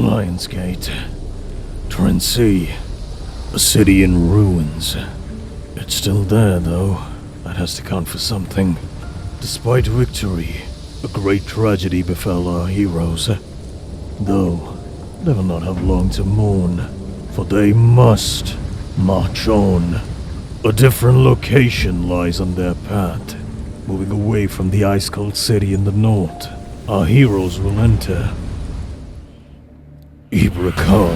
Lionsgate. Tresnea. A city in ruins. It's still there, though. That has to count for something. Despite victory, a great tragedy befell our heroes. Though, they will not have long to mourn, for they must march on. A different location lies on their path. Moving away from the ice-cold city in the north, our heroes will enter Ibrakal,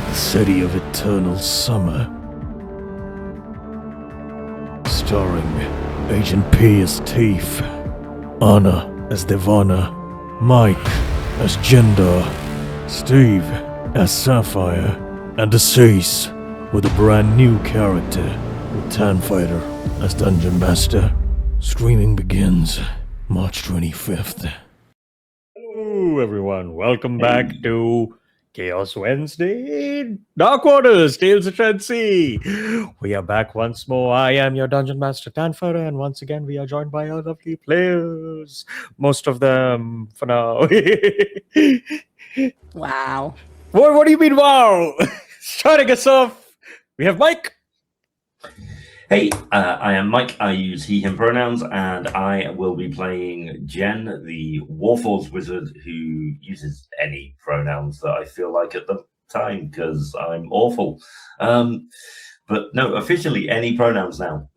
the city of eternal summer. Starring Agent P as Thief, Anna as Devana, Mike as Jendar, Steve as Sapphire, and Aziz with a brand new character, with Tanfighter as Dungeon Master. Streaming begins March 25th. Hello everyone, welcome back to Chaos Wednesday, Dark Waters, Tales of Tresnea. We are back once more. I am your Dungeon Master Tanfighter, and once again we are joined by our lovely players. Most of them, for now. Wow. What do you mean, wow? Starting us off, we have Mike. Hey, I am Mike. I use he, him pronouns, and I will be playing Jen, the Warforged wizard who uses any pronouns that I feel like at the time, because I'm awful. But no, officially any pronouns now.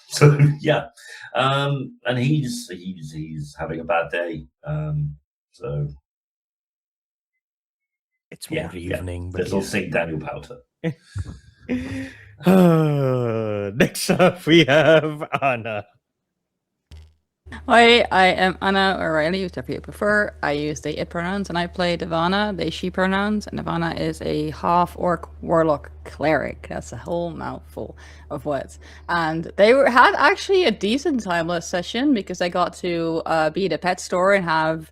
So yeah, and he's having a bad day. So It's more evening, but I'll sing Daniel Powter. Next up, we have Anna. Hi, I am Anna O'Reilly, whichever you prefer. I use they, it pronouns, and I play Devana, they, she pronouns. And Devana is a half-orc warlock cleric. That's a whole mouthful of words. And they had actually a decent timeless session because I got to be at a pet store and have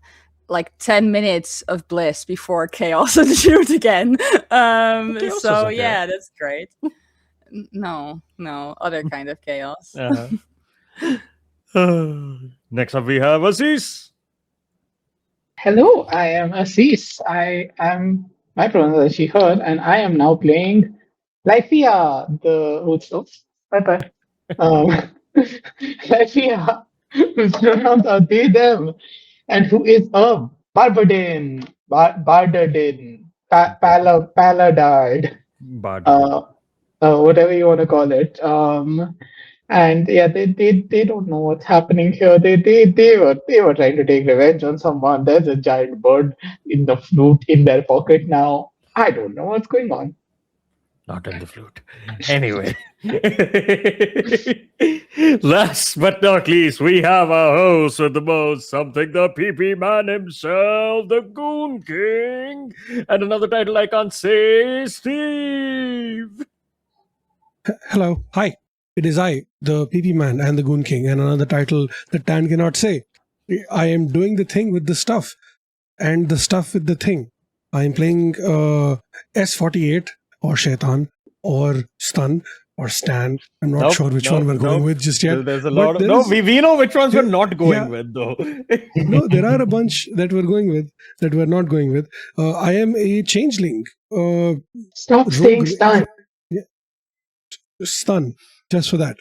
like 10 minutes of bliss before chaos and shoot again. So yeah, that's great. No, other kind of chaos. Next up, we have Aziz. Hello, I am Aziz. My pronouns are she, her, and I am now playing Lifia, the Woodstones. Bye. Lifia, whose pronouns are they, them, and who is a Barbadin, Paladard, whatever you want to call it. And yeah, they don't know what's happening here. They were trying to take revenge on someone. There's a giant bird in the flute in their pocket now. I don't know what's going on. Not in the flute. Anyway. Last but not least, we have our host with the most, something the PP man himself, the Goon King. And another title I can't say, Steve. Hello. Hi. It is I, the PP man and the Goon King, and another title that Tan cannot say. I am doing the thing with the stuff, and the stuff with the thing. I am playing S48, or Shaitan, or Stun, or Stan. I'm not sure which one we're going with just yet. There's a lot of... we know which ones we're not going with, though. No, there are a bunch that we're going with, that we're not going with. I am a changeling. Stop saying Stun. Stun. Just for that.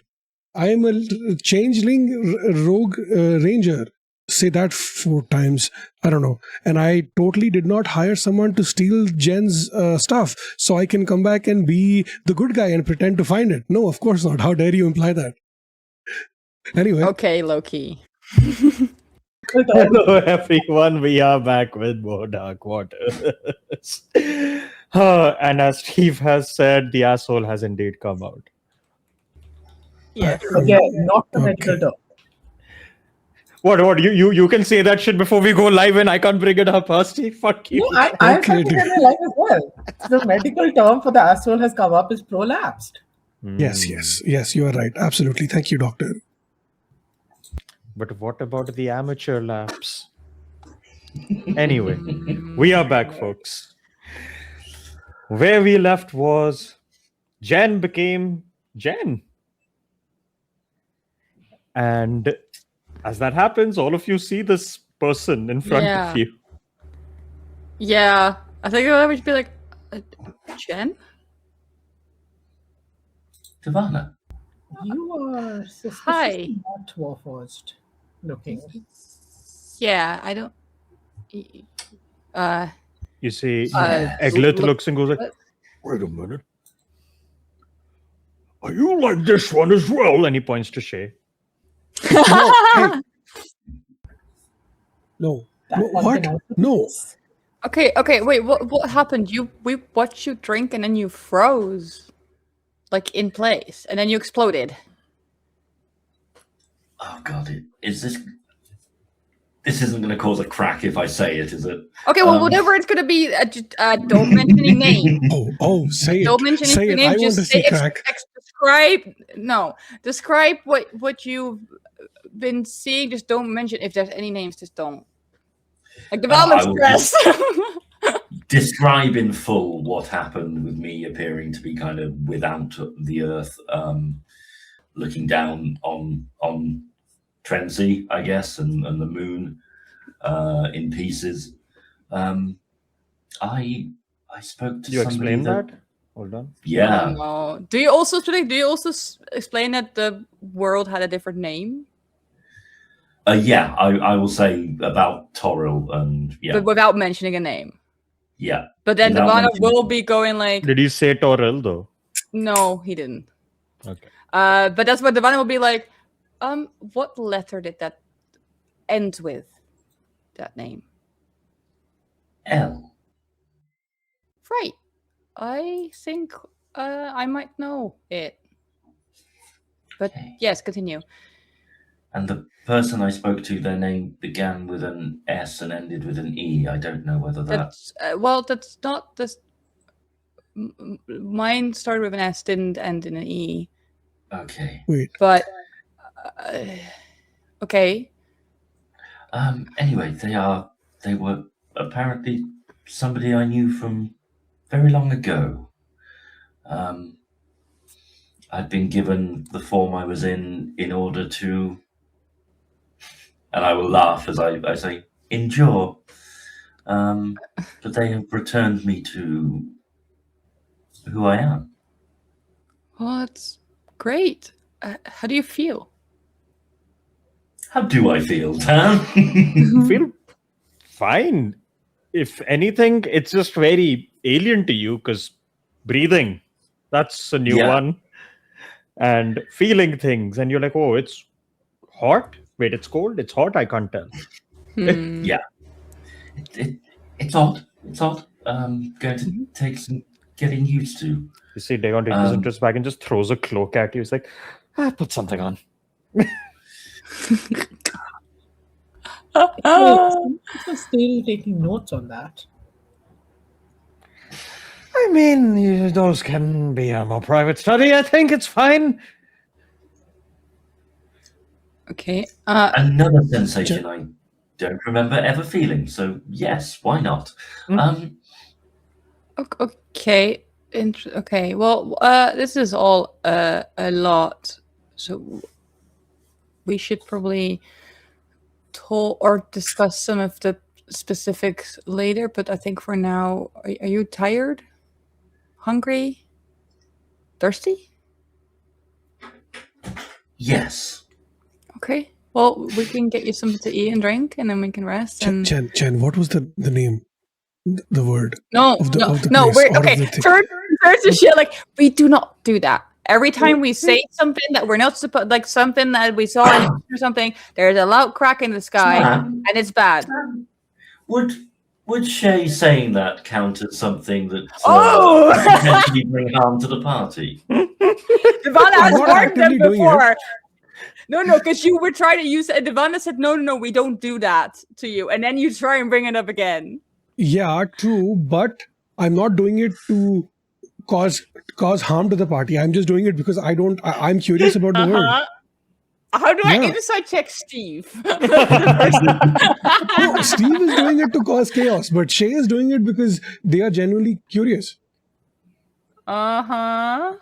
I am a changeling rogue ranger. Say that 4 times. I don't know. And I totally did not hire someone to steal Jen's stuff so I can come back and be the good guy and pretend to find it. No, of course not. How dare you imply that? Anyway. Okay, low-key. Hello everyone, we are back with more Dark Waters. And as Steve has said, the asshole has indeed come out. Yes. Yeah, not the medical term. What? You can say that shit before we go live and I can't bring it up, huh, Steve? Fuck you. No, I'm saying it in live as well. The medical term for the asshole has come up is prolapsed. Yes, you are right. Absolutely. Thank you, doctor. But what about the amateur laps? Anyway, we are back, folks. Where we left was Jen became Jen. And as that happens, all of you see this person in front of you. Yeah. I think I would be like, Jen? Divana. You are Hi. suspiciously not Warforged looking. Yeah, I don't. You see, Yeah. Eglith looks and goes like, what? wait a minute. Are you like this one as well? And he points to Shay. No, hey. No. That No, one what? can also be No. this. Okay, wait, what happened? We watched you drink and then you froze. Like in place. And then you exploded. Oh god, is this? This isn't going to cause a crack if I say it, is it? Okay, well, whatever it's gonna be, don't mention any name. Oh, say it. Don't mention Say any it. name. I want Just to say see crack. describe what you've been seeing. Just don't mention if there's any names. Just don't. Like development stress. Describe in full what happened with me appearing to be kind of without the earth, looking down on Tresnea, I guess, and the moon in pieces. I spoke to You somebody explain that? Hold on. Yeah. Oh, no. Do you also explain that the world had a different name, Yeah, I will say about Toril and but without mentioning a name? yeah. But then Without Devana mentioning- will be going like, Did you say Toril though? no, he didn't. Okay. But that's what Devana will be like. What letter did that end with? That name. L. Right. I think I might know it. But Okay. yes, continue. And the person I spoke to, their name began with an S and ended with an E. I don't know whether That's that's not this. Mine started with an S, didn't end in an E. Okay. Wait. But okay. Anyway, they were apparently somebody I knew from very long ago. I'd been given the form I was in order to, and I will laugh as I say, endure. But they have returned me to who I am. Well, that's great. How do you feel? How do I feel, Dan? Feel fine. If anything, it's just very alien to you because breathing, that's a new Yeah. one. And feeling things, and you're like, oh, it's hot. Wait, it's cold. It's hot. I can't tell. Yeah. It's odd. It's odd. Going to take some getting used to. You see, Dagon takes his interest back and just throws a cloak at you. He's like, put something on. I'm still taking notes on that. I mean, those can be a more private study. I think it's fine. Okay. Another sensation I don't remember ever feeling. So yes, why not? Okay. Okay. Well, this is all a lot. So we should probably talk or discuss some of the specifics later. But I think for now, are you tired? Hungry? Thirsty? Yes. Okay. Well, we can get you something to eat and drink, and then we can rest. And Chen, what was the name? The word? no, of the no. place, We're or of okay. the thing. Turn to shit. Like we do not do that. Every time we say something that we're not supposed, like something that we saw in or something, there's a loud crack in the sky, and it's bad. Would Shay saying that count as something that Oh! could potentially bring harm to the party? Devana has not warned them actively doing before. No, because you were trying to use it. Devana said, no, we don't do that to you. And then you try and bring it up again. Yeah, true, but I'm not doing it to cause harm to the party. I'm just doing it because I'm curious about the word. How do I Yeah. insight check Steve? No, Steve is doing it to cause chaos, but Shay is doing it because they are genuinely curious. Uh-huh.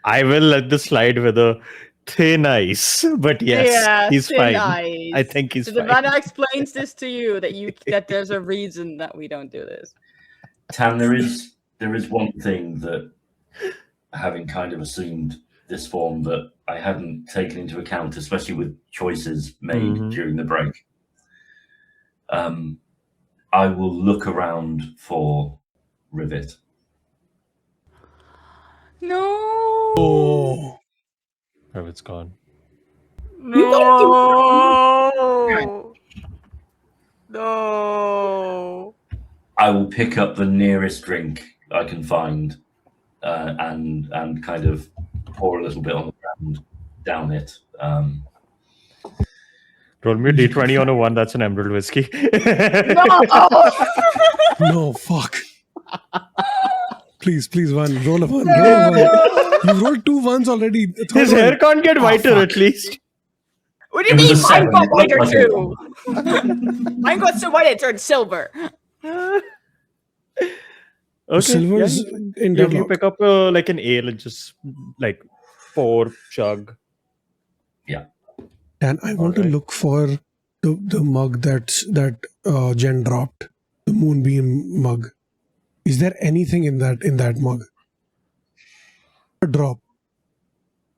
I will let this slide whether thin ice, but yes, yeah, he's thin fine. ice. I think he's so fine. Devana explains this to you that there's a reason that we don't do this. Tan, there is one thing that, having kind of assumed this form, that I hadn't taken into account, especially with choices made during the break. I will look around for Rivet. No. Oh, It's gone. No. No. I will pick up the nearest drink I can find and kind of pour a little bit on the ground, down it. Roll me a d20 on a 1. That's an emerald whiskey. no, fuck. Please, one. Roll a 1. Roll a 1. You rolled 2 1s already. His hair can't get whiter at least. What do you It was mean a mine seven. got It whiter looked like too? Mine got so white it turned silver. Okay, Silver's you in you deadlock. pick up like an ale and just like pour, chug. And I want to Alright. look for the mug that Jen dropped, the moonbeam mug. Is there anything in that mug? A drop.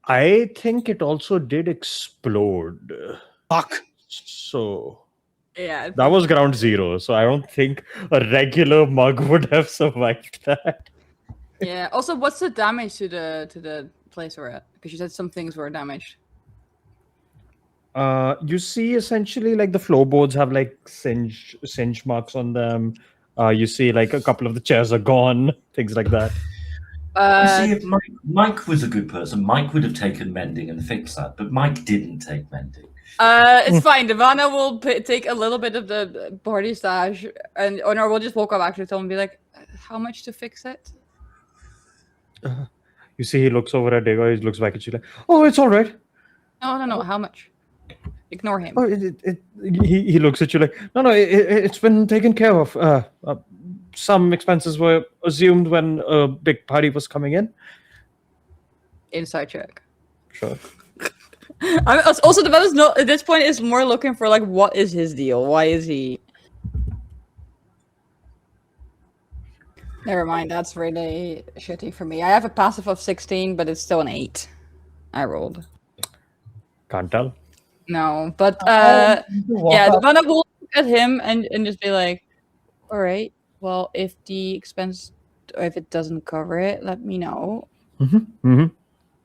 I think it also did explode. Fuck. So Yeah. that was ground zero. So I don't think a regular mug would have survived that. Yeah. Also, what's the damage to the place we're at? Because you said some things were damaged. You see essentially like the floorboards have like singe marks on them. You see like a couple of the chairs are gone, things like that. You see, if Mike was a good person, Mike would have taken mending and fixed that, but Mike didn't take mending. It's fine. Devana will take a little bit of the party stash, and Honor will just walk up actually to him and be like, "How much to fix it?" You see he looks over at Dego, he looks back at you like, oh, it's all right. No. How much? Ignore him. Oh, he looks at you like, no, it's been taken care of. Some expenses were assumed when a big party was coming in. Inside check. Sure. Also, the is not at this point is more looking for like what is his deal? Why is he? Never mind. That's really shitty for me. I have a passive of 16, but it's still an 8. I rolled. Can't tell. No, but Yeah, yeah, Devana will look at him and just be like, "All right, well, if the expense or if it doesn't cover it, let me know." I'm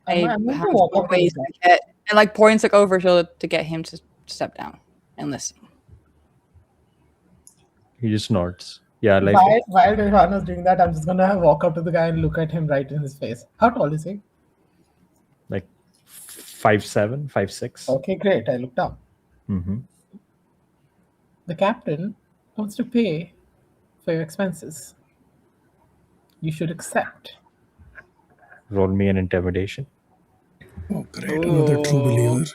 I going to have walk up to ways the to get and like points like over shoulder to get him to step down and listen. He just nods. Yeah, like While Devana's doing that, I'm just going to walk up to the guy and look at him right in his face. How tall is he? like 5'7", 5'6". Okay, great. I look down. Mm-hmm. The captain wants to pay for your expenses. You should accept. Roll me an intimidation. Oh, great. Another true believer.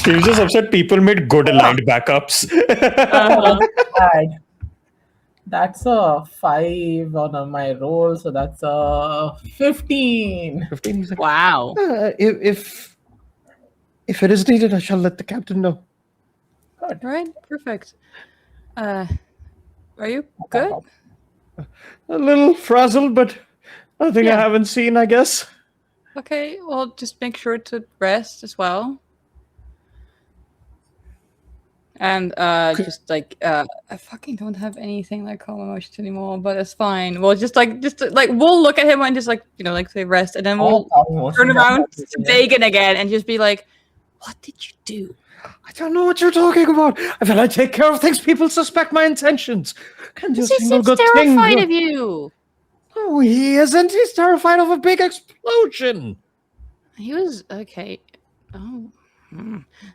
He was just upset people made good aligned backups. Bad. That's a 5 on my roll, so that's a 15. 15. He's like, Wow. if it is needed, I shall let the captain know. All right, perfect. Are you good? A little frazzled, but nothing I Yeah. haven't seen, I guess. Okay, well, just make sure to rest as well. And just like I fucking don't have anything like calm emotions anymore, but it's fine. We'll just like we'll look at him and just like like say rest, and then we'll turn around to Dagon again and just be like, "What did you do?" I don't know what you're talking about. I feel I take care of things. People suspect my intentions. Can do a He single seems good terrified thing. of you. No, he isn't. He's terrified of a big explosion. He was okay. Oh.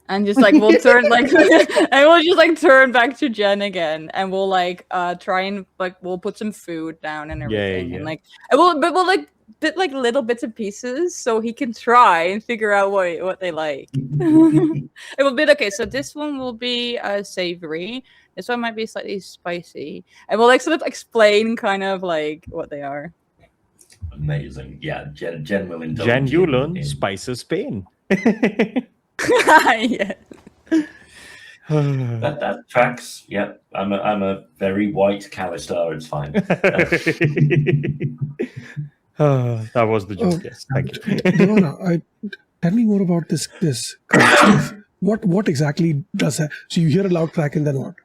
And just like we'll turn like and we'll just like turn back to Jen again, and we'll like try and like we'll put some food down and everything, yeah. and like we'll like bit like little bits and pieces so he can try and figure out what they like. It will be okay. So this one will be savory. This one might be slightly spicy, and we'll like sort of explain kind of like what they are. Amazing. Yeah, Jen will indulge. Jen, you in- learn in- Spice's pain. Yeah. That tracks. Yep, I'm a very white Calistar. It's fine. That was the joke. Oh, Yes, thank you. Devana, tell me more about this crack stuff. What exactly does that? So you hear a loud crack and then what?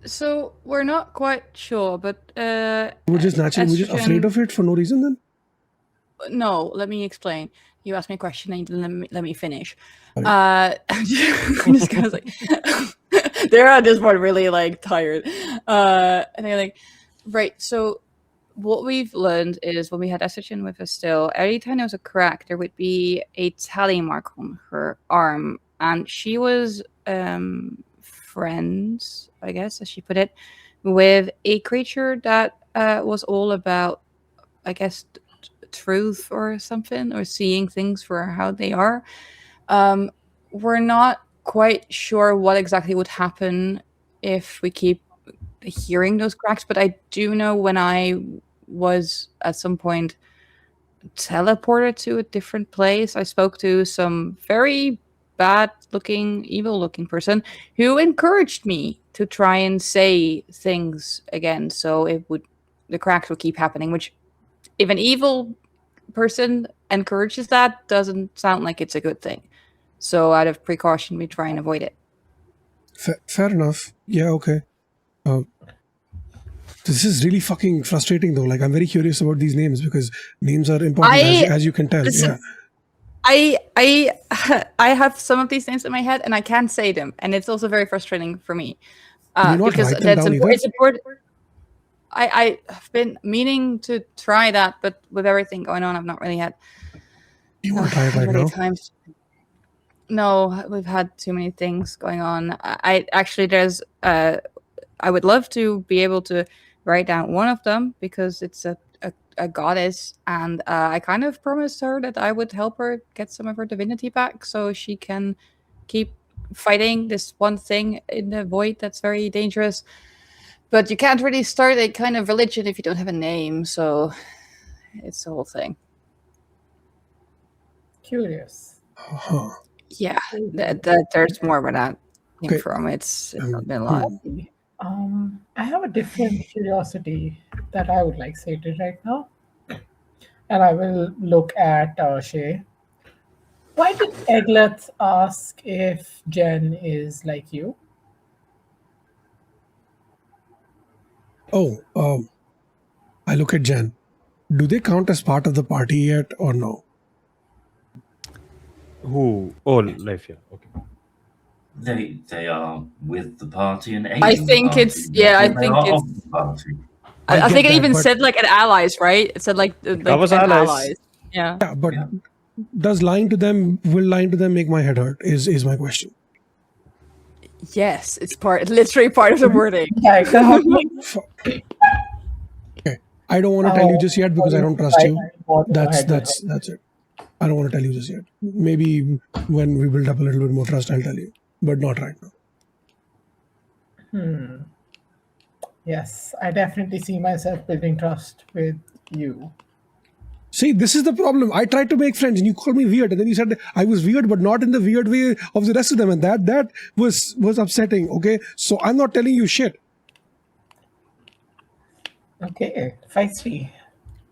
So we're not quite sure, but We're just naturally we're just afraid of it for no reason then? no, let me explain. You asked me a question and let me finish. Sorry. I'm just gonna say they're at this point really like tired. And they're like, right, so what we've learned is when we had estrogen with us still, every time there was a crack, there would be a tally mark on her arm. And she was friends, I guess, as she put it, with a creature that was all about, I guess, truth or something, or seeing things for how they are. We're not quite sure what exactly would happen if we keep hearing those cracks, but I do know when I was at some point teleported to a different place, I spoke to some very bad looking, evil looking person who encouraged me to try and say things again, so the cracks would keep happening, which if an evil person encourages that, doesn't sound like it's a good thing. So out of precaution, we try and avoid it. Fair enough. Yeah, okay. This is really fucking frustrating though. Like I'm very curious about these names because names are important as you can tell. Listen, Yeah. I have some of these names in my head and I can't say them, and it's also very frustrating for me. Can you not Because write them down either? it's important. I have been meaning to try that, but with everything going on, I've not really had. You want to try it right now? Times. No, we've had too many things going on. I actually there's I would love to be able to write down one of them because it's a goddess, and I kind of promised her that I would help her get some of her divinity back so she can keep fighting this one thing in the void that's very dangerous. But you can't really start a kind of religion if you don't have a name, so it's the whole thing. Curious. Uh-huh. Yeah, there's more where that came from. It's been a lot. I have a different curiosity that I would like stated right now. And I will look at Shay. Why did Egleth ask if Jen is like you? Oh, I look at Jen. Do they count as part of the party yet or no? Who? Oh, life, yeah. Okay. They are with the party and I think it's I think it's. the party. I think get it even that, but- said like an allies, right? It said like was an allies. Yeah. Yeah, but will lying to them make my head hurt? Is my question. Yes, it's literally part of the wording. Yeah, exactly. Okay. I don't want to tell you just yet because I don't trust you. That's it. I don't want to tell you just yet. Maybe when we build up a little bit more trust, I'll tell you, but not right now. Yes, I definitely see myself building trust with you. See, this is the problem. I tried to make friends and you called me weird, and then you said I was weird, but not in the weird way of the rest of them, and that was upsetting. Okay, so I'm not telling you shit. Okay, feisty.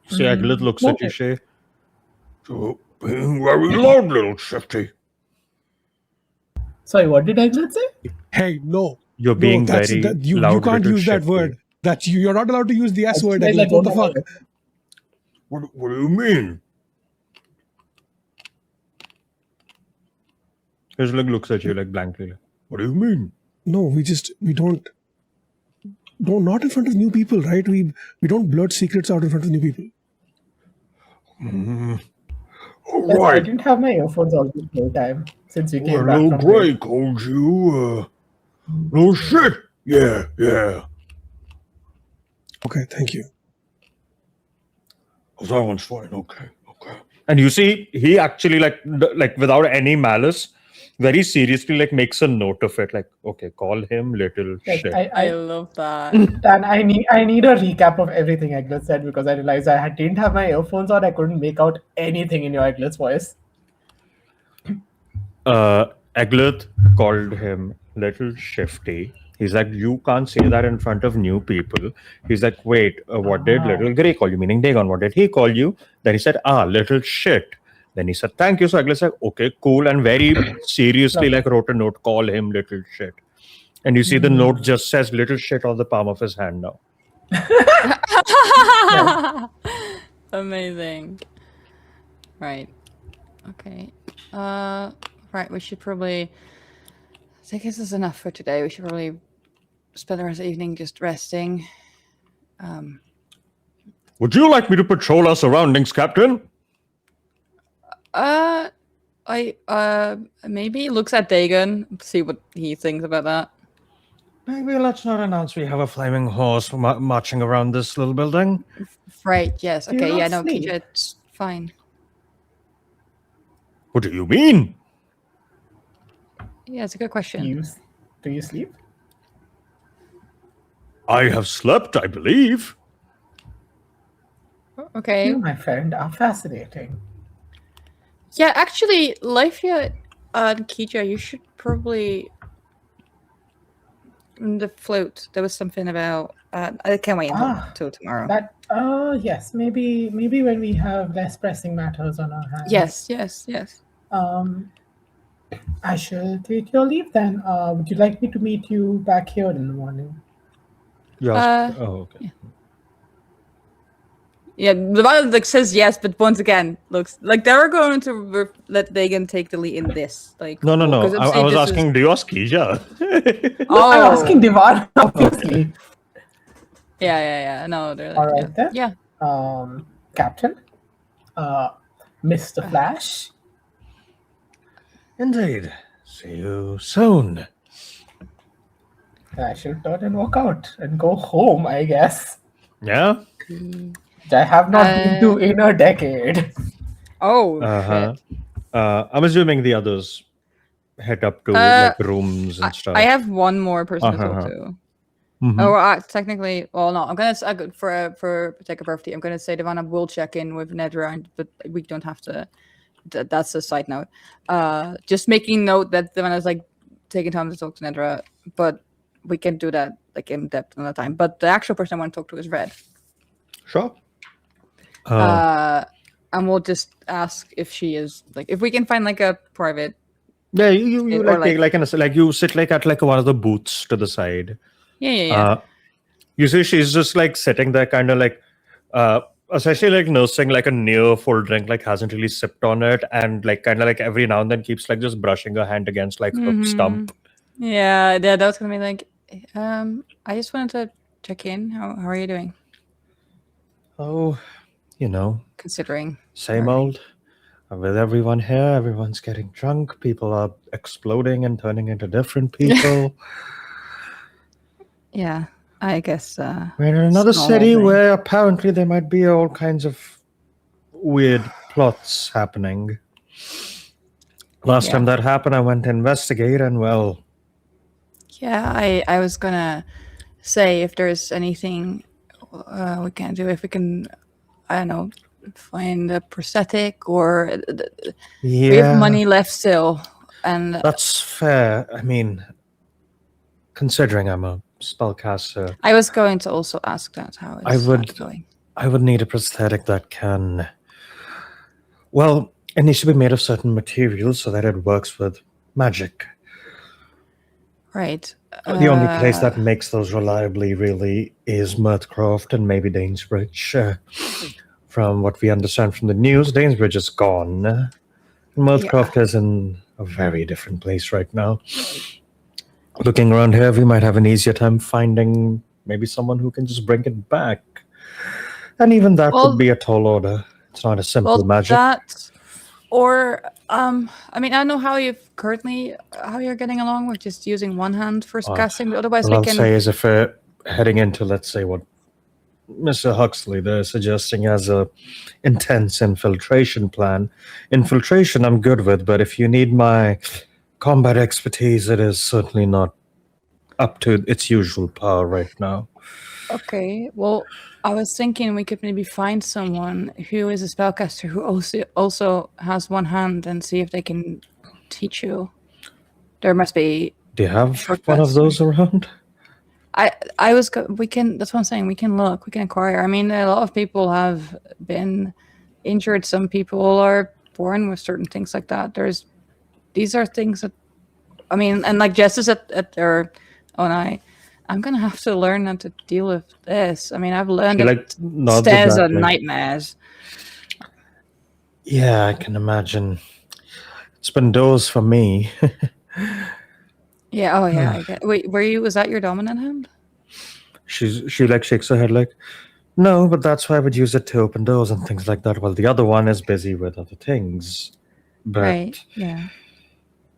So Eglith looks at you, Shay. So, being very loud, little shifty. Sorry, what did Egleth say? Hey, no. You're being very you loud. can't little use that shifty. word. You're not allowed to use the S word. Like, What the fuck? What do you mean? His like looks at you like blankly. Like, What do you mean? No, we don't not in front of new people, right? We don't blurt secrets out in front of new people. All Yes, I right. didn't have my earphones on the whole time since we Well, came a back little from break. break, hold you. Little shit. Yeah. Okay, thank you. Oh, that one's fine. Okay. and you see, he actually like without any malice, very seriously like makes a note of it. Like, okay, call him little Yes, shit. I love that. Dan, I need a recap of everything Eglet said because I realized didn't have my earphones on. I couldn't make out anything in your Eglet's voice. Eglet called him little shifty. He's like, you can't say that in front of new people. He's like, wait, what did little Grey call you? Meaning Dagon, what did he call you? Then he said, little shit. Then he said, thank you. So Eglet said, okay, cool. And very seriously, like, wrote a note, call him little shit. And you see the note just says little shit on the palm of his hand now. Amazing. Right. Okay. Right, we should probably... I think this is enough for today. We should probably spend the rest of the evening just resting. Would you like me to patrol our surroundings, Captain? Maybe looks at Dagon, see what he thinks about that. Maybe let's not announce we have a flaming horse marching around this little building. Right, yes. Do you Okay, not yeah, no, sleep? Keisha, it's fine. What do you mean? Yeah, it's a good question. Do you sleep? I have slept, I believe. Okay. You, my friend, are fascinating. Yeah, actually, Lifia and Keisha, you should probably... The float, there was something about... I can't wait until tomorrow. Yes, maybe when we have less pressing matters on our hands. Yes. I shall take your leave then. Would you like me to meet you back here in the morning? Yes. Okay. Yeah, the one like says yes, but once again, looks like they were going to let Dagon take the lead in this. Like No. 'cause I was asking, do you ask Keisha? Oh, I'm asking Divan, obviously. Yeah. No, they're like, All right then. Yeah. Captain, Mr. Flash. Indeed. See you soon. I shall turn and walk out and go home, I guess. Yeah. Which I have not been to in a decade. Oh Uh-huh. shit. I'm assuming the others head up to like rooms and stuff. I have one more person to talk to. Mhm. Oh, technically, well, no. I'm gonna for take a birthday. I'm gonna say Devana will check in with Nedra, but we don't have to. That's a side note. Just making note that Devana's like taking time to talk to Nedra, but we can do that like in depth another time. But the actual person I want to talk to is Red. Sure. And we'll just ask if she is like if we can find like a private. Yeah, you or like you sit like at like one of the booths to the side. Yeah. You see, she's just like sitting there, kind of like, essentially like nursing like a near full drink, like hasn't really sipped on it, and like kind of like every now and then keeps like just brushing her hand against like her stump. Yeah, that was gonna be like, I just wanted to check in. How are you doing? Oh, Considering same old. With everyone here, everyone's getting drunk. People are exploding and turning into different people. Yeah, I guess. We're in another it's normal city thing. where apparently there might be all kinds of weird plots happening. Last time that happened, I went to investigate, and well... Yeah, I was gonna say if there's anything we can do, if we can, I don't know, find a prosthetic or we have money left still, and that's fair. I mean, considering I'm a spellcaster, I was going to also ask that how it's going. I would need a prosthetic that can. Well, it needs to be made of certain materials so that it works with magic. Right. The only place that makes those reliably really is Mirthcroft and maybe Danesbridge. From what we understand from the news, Danesbridge is gone. Mirthcroft is in a very different place right now. Looking around here, we might have an easier time finding maybe someone who can just bring it back. And even that would be a tall order. It's not a simple magic. Or, I mean, I don't know how you're getting along with just using one hand for casting, but otherwise What I'll say is if we're heading into, let's say, what Mr. Huxley they're suggesting as a intense infiltration plan. Infiltration I'm good with, but if you need my combat expertise, it is certainly not up to its usual power right now. Okay, well, I was thinking we could maybe find someone who is a spellcaster who also has one hand and see if they can teach you. There must be. Do you have Shortcuts, one of those around? We can. That's what I'm saying. We can look. We can inquire. I mean, a lot of people have been injured. Some people are born with certain things like that. These are things that, I mean, and like Jess is at their own eye. I'm gonna have to learn how to deal with this. I mean, I've learned that stairs are nightmares. Yeah, I can imagine. It's been doors for me. Yeah. Oh, yeah. I get. Wait, was that your dominant hand? She like shakes her head like, no, but that's why I would use it to open doors and things like that. While the other one is busy with other things. But, right. Yeah.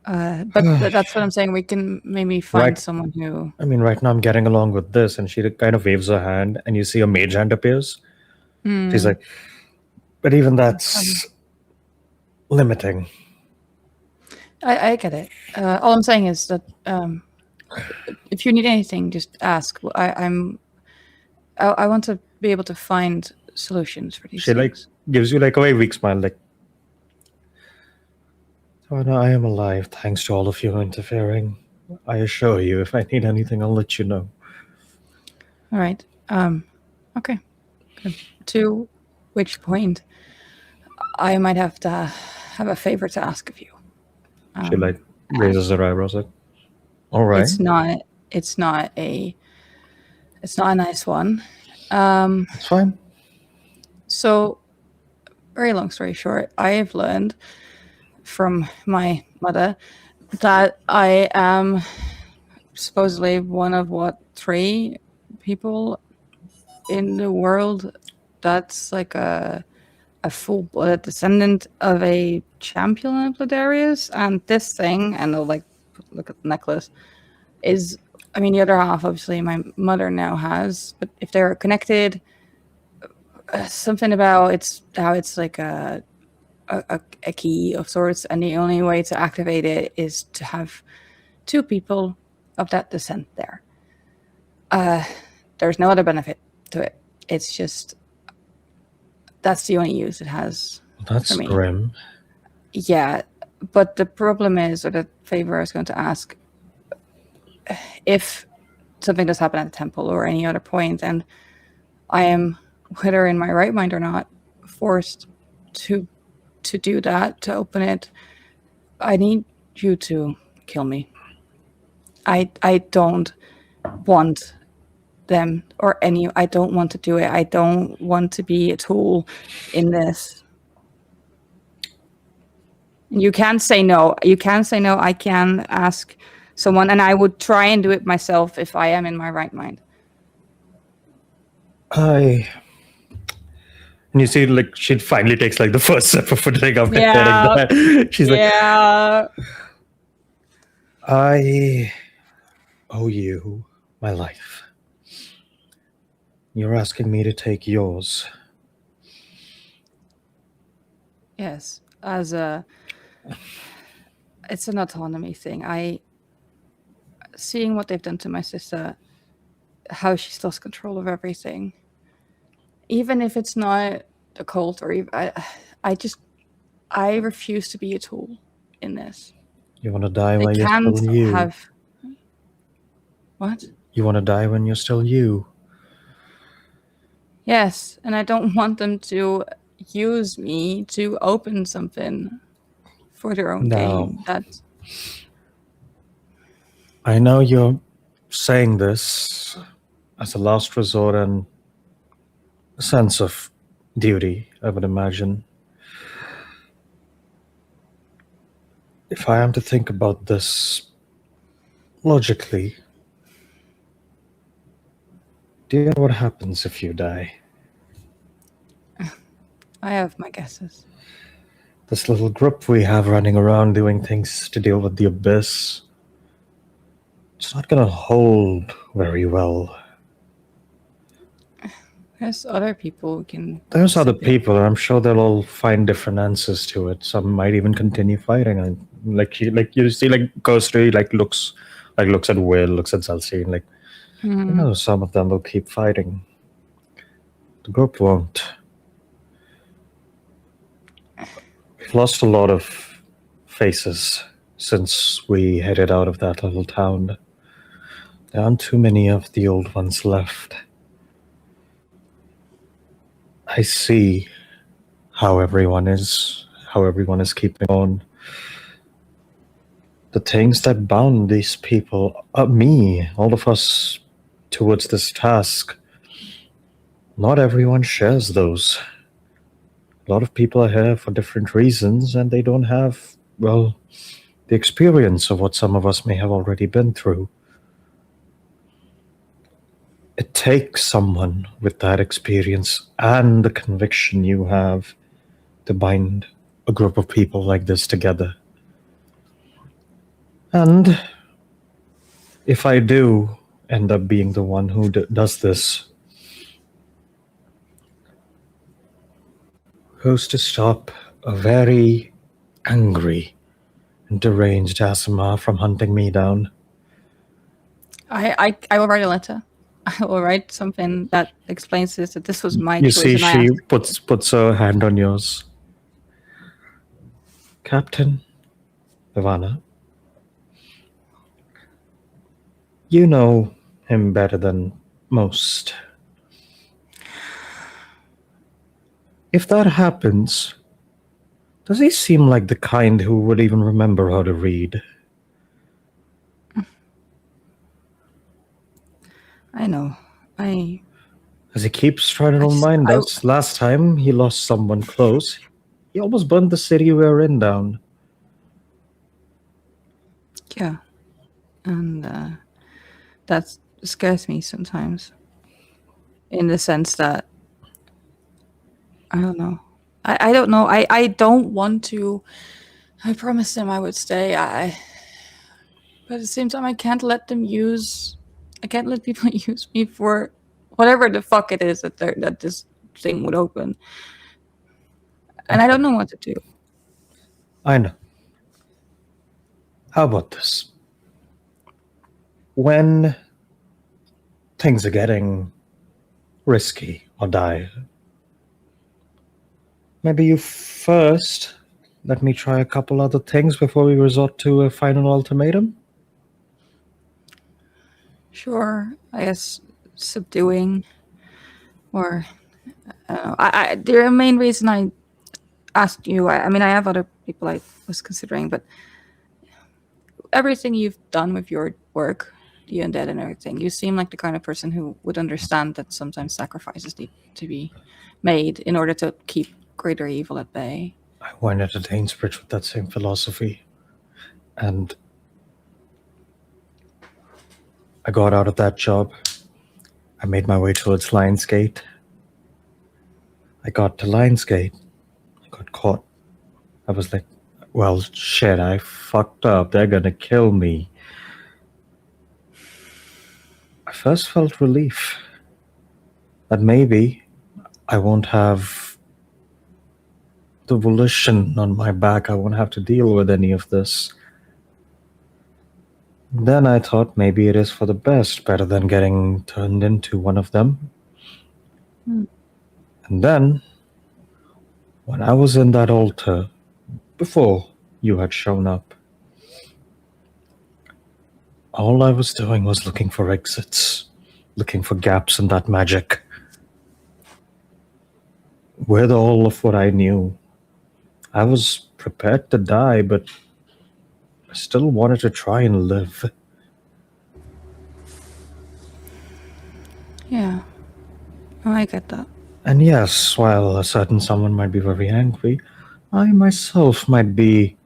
But that's what I'm saying. We can maybe find someone who. I mean, right now I'm getting along with this, and she kind of waves her hand, and you see a mage hand appears. She's like, but even that's limiting. I get it. All I'm saying is that if you need anything, just ask. I want to be able to find solutions for these things. She like gives you like a very weak smile, like, oh no, I am alive thanks to all of you interfering. I assure you, if I need anything, I'll let you know. All right. Okay. Good. To which point, I might have to have a favor to ask of you. She like raises her eyebrows, like, all right. It's not a nice one. It's fine. So, very long story short, I have learned from my mother that I am supposedly one of 3 people in the world that's like a full-blooded descendant of a champion of Bladarius, and this thing, and I'll like look at the necklace, is, I mean, the other half obviously my mother now has, but if they're connected, something about it's like a key of sorts, and the only way to activate it is to have 2 people of that descent there. There's no other benefit to it. It's just that's the only use it has. That's for me. grim. Yeah, but the problem is, or the favor I was going to ask, if something does happen at the temple or any other point, and I am, whether in my right mind or not, forced to do that, to open it, I need you to kill me. I don't want them or I don't want to do it. I don't want to be a tool in this. You can say no. You can say no. I can ask someone, and I would try and do it myself if I am in my right mind. And you see, like, she finally takes like the first step of putting up Yeah. like that. She's like, I owe you my life. You're asking me to take yours. Yes, it's an autonomy thing. Seeing what they've done to my sister, how she's lost control of everything, even if it's not a cult or even, I refuse to be a tool in this. You want to die while you're still you. What? You want to die when you're still you. Yes, and I don't want them to use me to open something for their own gain. I know you're saying this as a last resort and a sense of duty, I would imagine. If I am to think about this logically, do you know what happens if you die? I have my guesses. This little group we have running around doing things to deal with the abyss, it's not going to hold very well. There's other people who can... There's other people, and I'm sure they'll all find different answers to it. Some might even continue fighting. Like you see, like goes through, looks at Will, looks at Zelsi, like some of them will keep fighting. The group won't. We've lost a lot of faces since we headed out of that little town. There aren't too many of the old ones left. I see how everyone is keeping on. The things that bound these people, me, all of us, towards this task, not everyone shares those. A lot of people are here for different reasons, and they don't have, well, the experience of what some of us may have already been through. It takes someone with that experience and the conviction you have to bind a group of people like this together. And if I do end up being the one who does this, who's to stop a very angry and deranged Asima from hunting me down? I will write a letter. I will write something that explains this, that this was my You choice. see, and I she asked- puts her hand on yours. Captain Ivana, you know him better than most. If that happens, does he seem like the kind who would even remember how to read? I know. As he keeps trying to remind us, last time he lost someone close, he almost burned the city we were in down. Yeah. And that scares me sometimes. In the sense that, I don't know. I don't know. I don't want to. I promised him I would stay. But at the same time, I can't let people use me for whatever the fuck it is that this thing would open. And I don't know what to do. I know. How about this? When things are getting risky or dire, maybe you first let me try a couple other things before we resort to a final ultimatum? Sure, I guess subduing, or the main reason I asked you. I mean, I have other people I was considering, but everything you've done with your work, the undead and everything, you seem like the kind of person who would understand that sometimes sacrifices need to be made in order to keep greater evil at bay. I went into Dainsbridge with that same philosophy, and I got out of that job. I made my way towards Lionsgate. I got to Lionsgate. I got caught. I was like, well, shit, I fucked up. They're gonna kill me. I first felt relief that maybe I won't have the volition on my back. I won't have to deal with any of this. Then I thought maybe it is for the best, better than getting turned into one of them. And then, when I was in that altar, before you had shown up, all I was doing was looking for exits, looking for gaps in that magic. With all of what I knew, I was prepared to die, but I still wanted to try and live. Yeah, I get that. And yes, while a certain someone might be very angry, I myself might be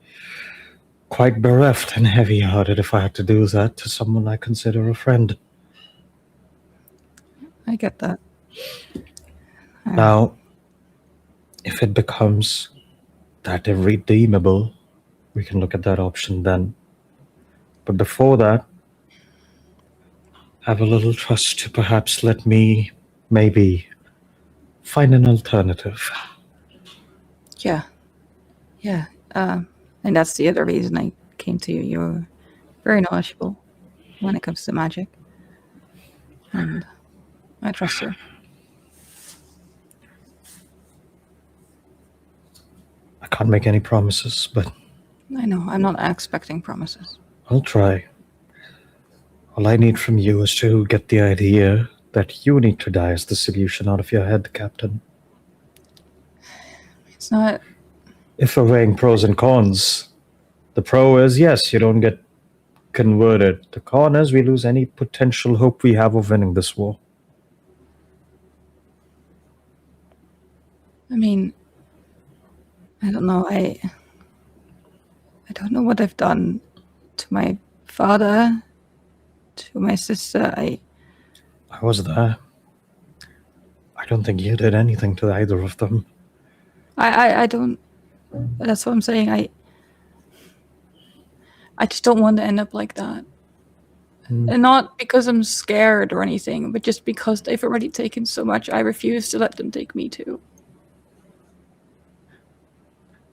quite bereft and heavy-hearted if I had to do that to someone I consider a friend. I get that. Now, if it becomes that irredeemable, we can look at that option then. But before that, have a little trust to perhaps let me, maybe, find an alternative. Yeah. And that's the other reason I came to you. You're very knowledgeable when it comes to magic. And I trust you. I can't make any promises, but I know, I'm not expecting promises. I'll try. All I need from you is to get the idea that you need to die as the solution out of your head, Captain. It's not... If we're weighing pros and cons, the pro is, yes, you don't get converted. The con is we lose any potential hope we have of winning this war. I mean, I don't know. I don't know what I've done to my father, to my sister. I was there. I don't think you did anything to either of them. I don't. That's what I'm saying. I just don't want to end up like that. And not because I'm scared or anything, but just because they've already taken so much. I refuse to let them take me too.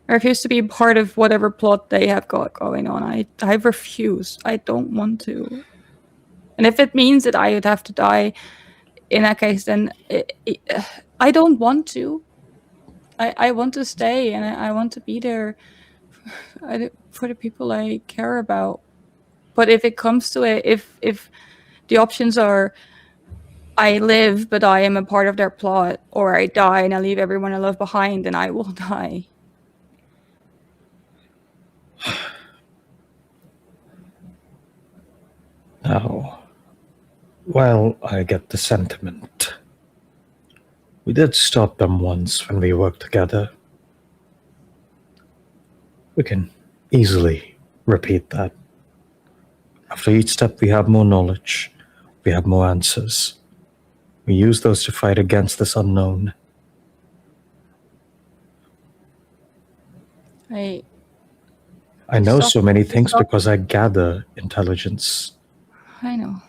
I refuse to be part of whatever plot they have got going on. I refuse. I don't want to. And if it means that I would have to die, in that case, then I don't want to. I want to stay, and I want to be there for the people I care about. But if it comes to it, if the options are I live, but I am a part of their plot, or I die and I leave everyone I love behind, then I will die. Now, well, I get the sentiment. We did stop them once when we worked together. We can easily repeat that. After each step, we have more knowledge. We have more answers. We use those to fight against this unknown. I know so many things because I gather intelligence. I know.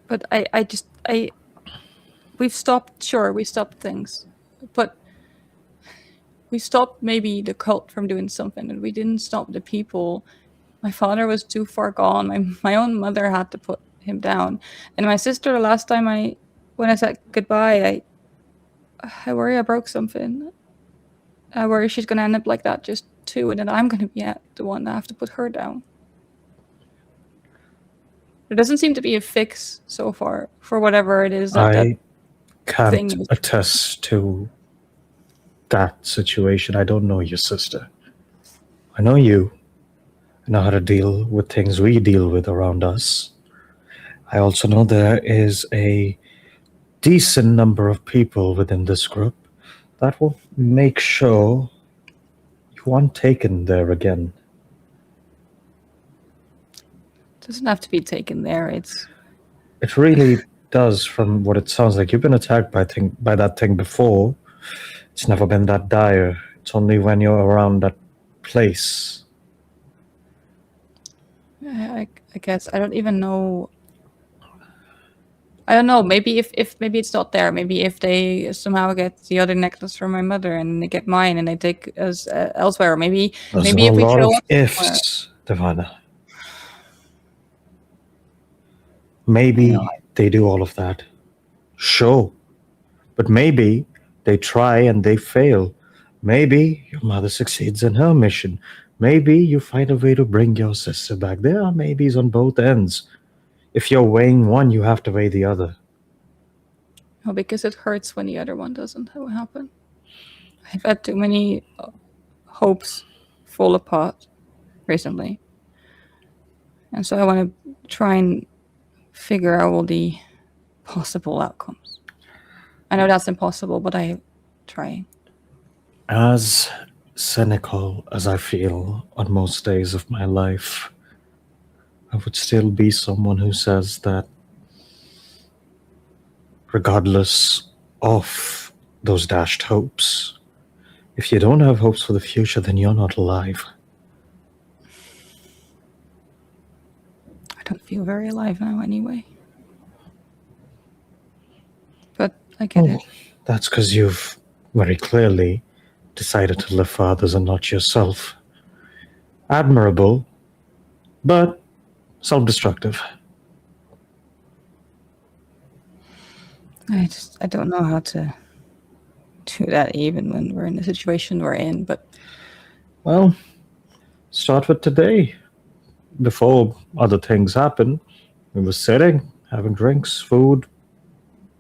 But we've stopped things. But we stopped maybe the cult from doing something, and we didn't stop the people. My father was too far gone. My own mother had to put him down. And my sister, the last time when I said goodbye, I worry I broke something. I worry she's going to end up like that just too, and then I'm going to be the one that have to put her down. There doesn't seem to be a fix so far for whatever it is. I can't attest to that situation. I don't know your sister. I know you. I know how to deal with things we deal with around us. I also know there is a decent number of people within this group that will make sure you aren't taken there again. It doesn't have to be taken there. It really does, from what it sounds like. You've been attacked by that thing before. It's never been that dire. It's only when you're around that place. I guess I don't even know. I don't know. Maybe if maybe it's not there. Maybe if they somehow get the other necklace from my mother and they get mine and they take us elsewhere. Maybe There's maybe if we a lot show of up ifs, Devana. Maybe they do all of that. Sure. But maybe they try and they fail. Maybe your mother succeeds in her mission. Maybe you find a way to bring your sister back. There are maybes on both ends. If you're weighing one, you have to weigh the other. Oh, because it hurts when the other one doesn't happen. I've had too many hopes fall apart recently. And so I want to try and figure out all the possible outcomes. I know that's impossible, but I'm trying. As cynical as I feel on most days of my life, I would still be someone who says that regardless of those dashed hopes, if you don't have hopes for the future, then you're not alive. I don't feel very alive now anyway. But I get it. That's because you've very clearly decided to live for others and not yourself. admirable, but self-destructive. I don't know how to do that even when we're in the situation we're in, but Well, start with today. Before other things happen, we were sitting, having drinks, food,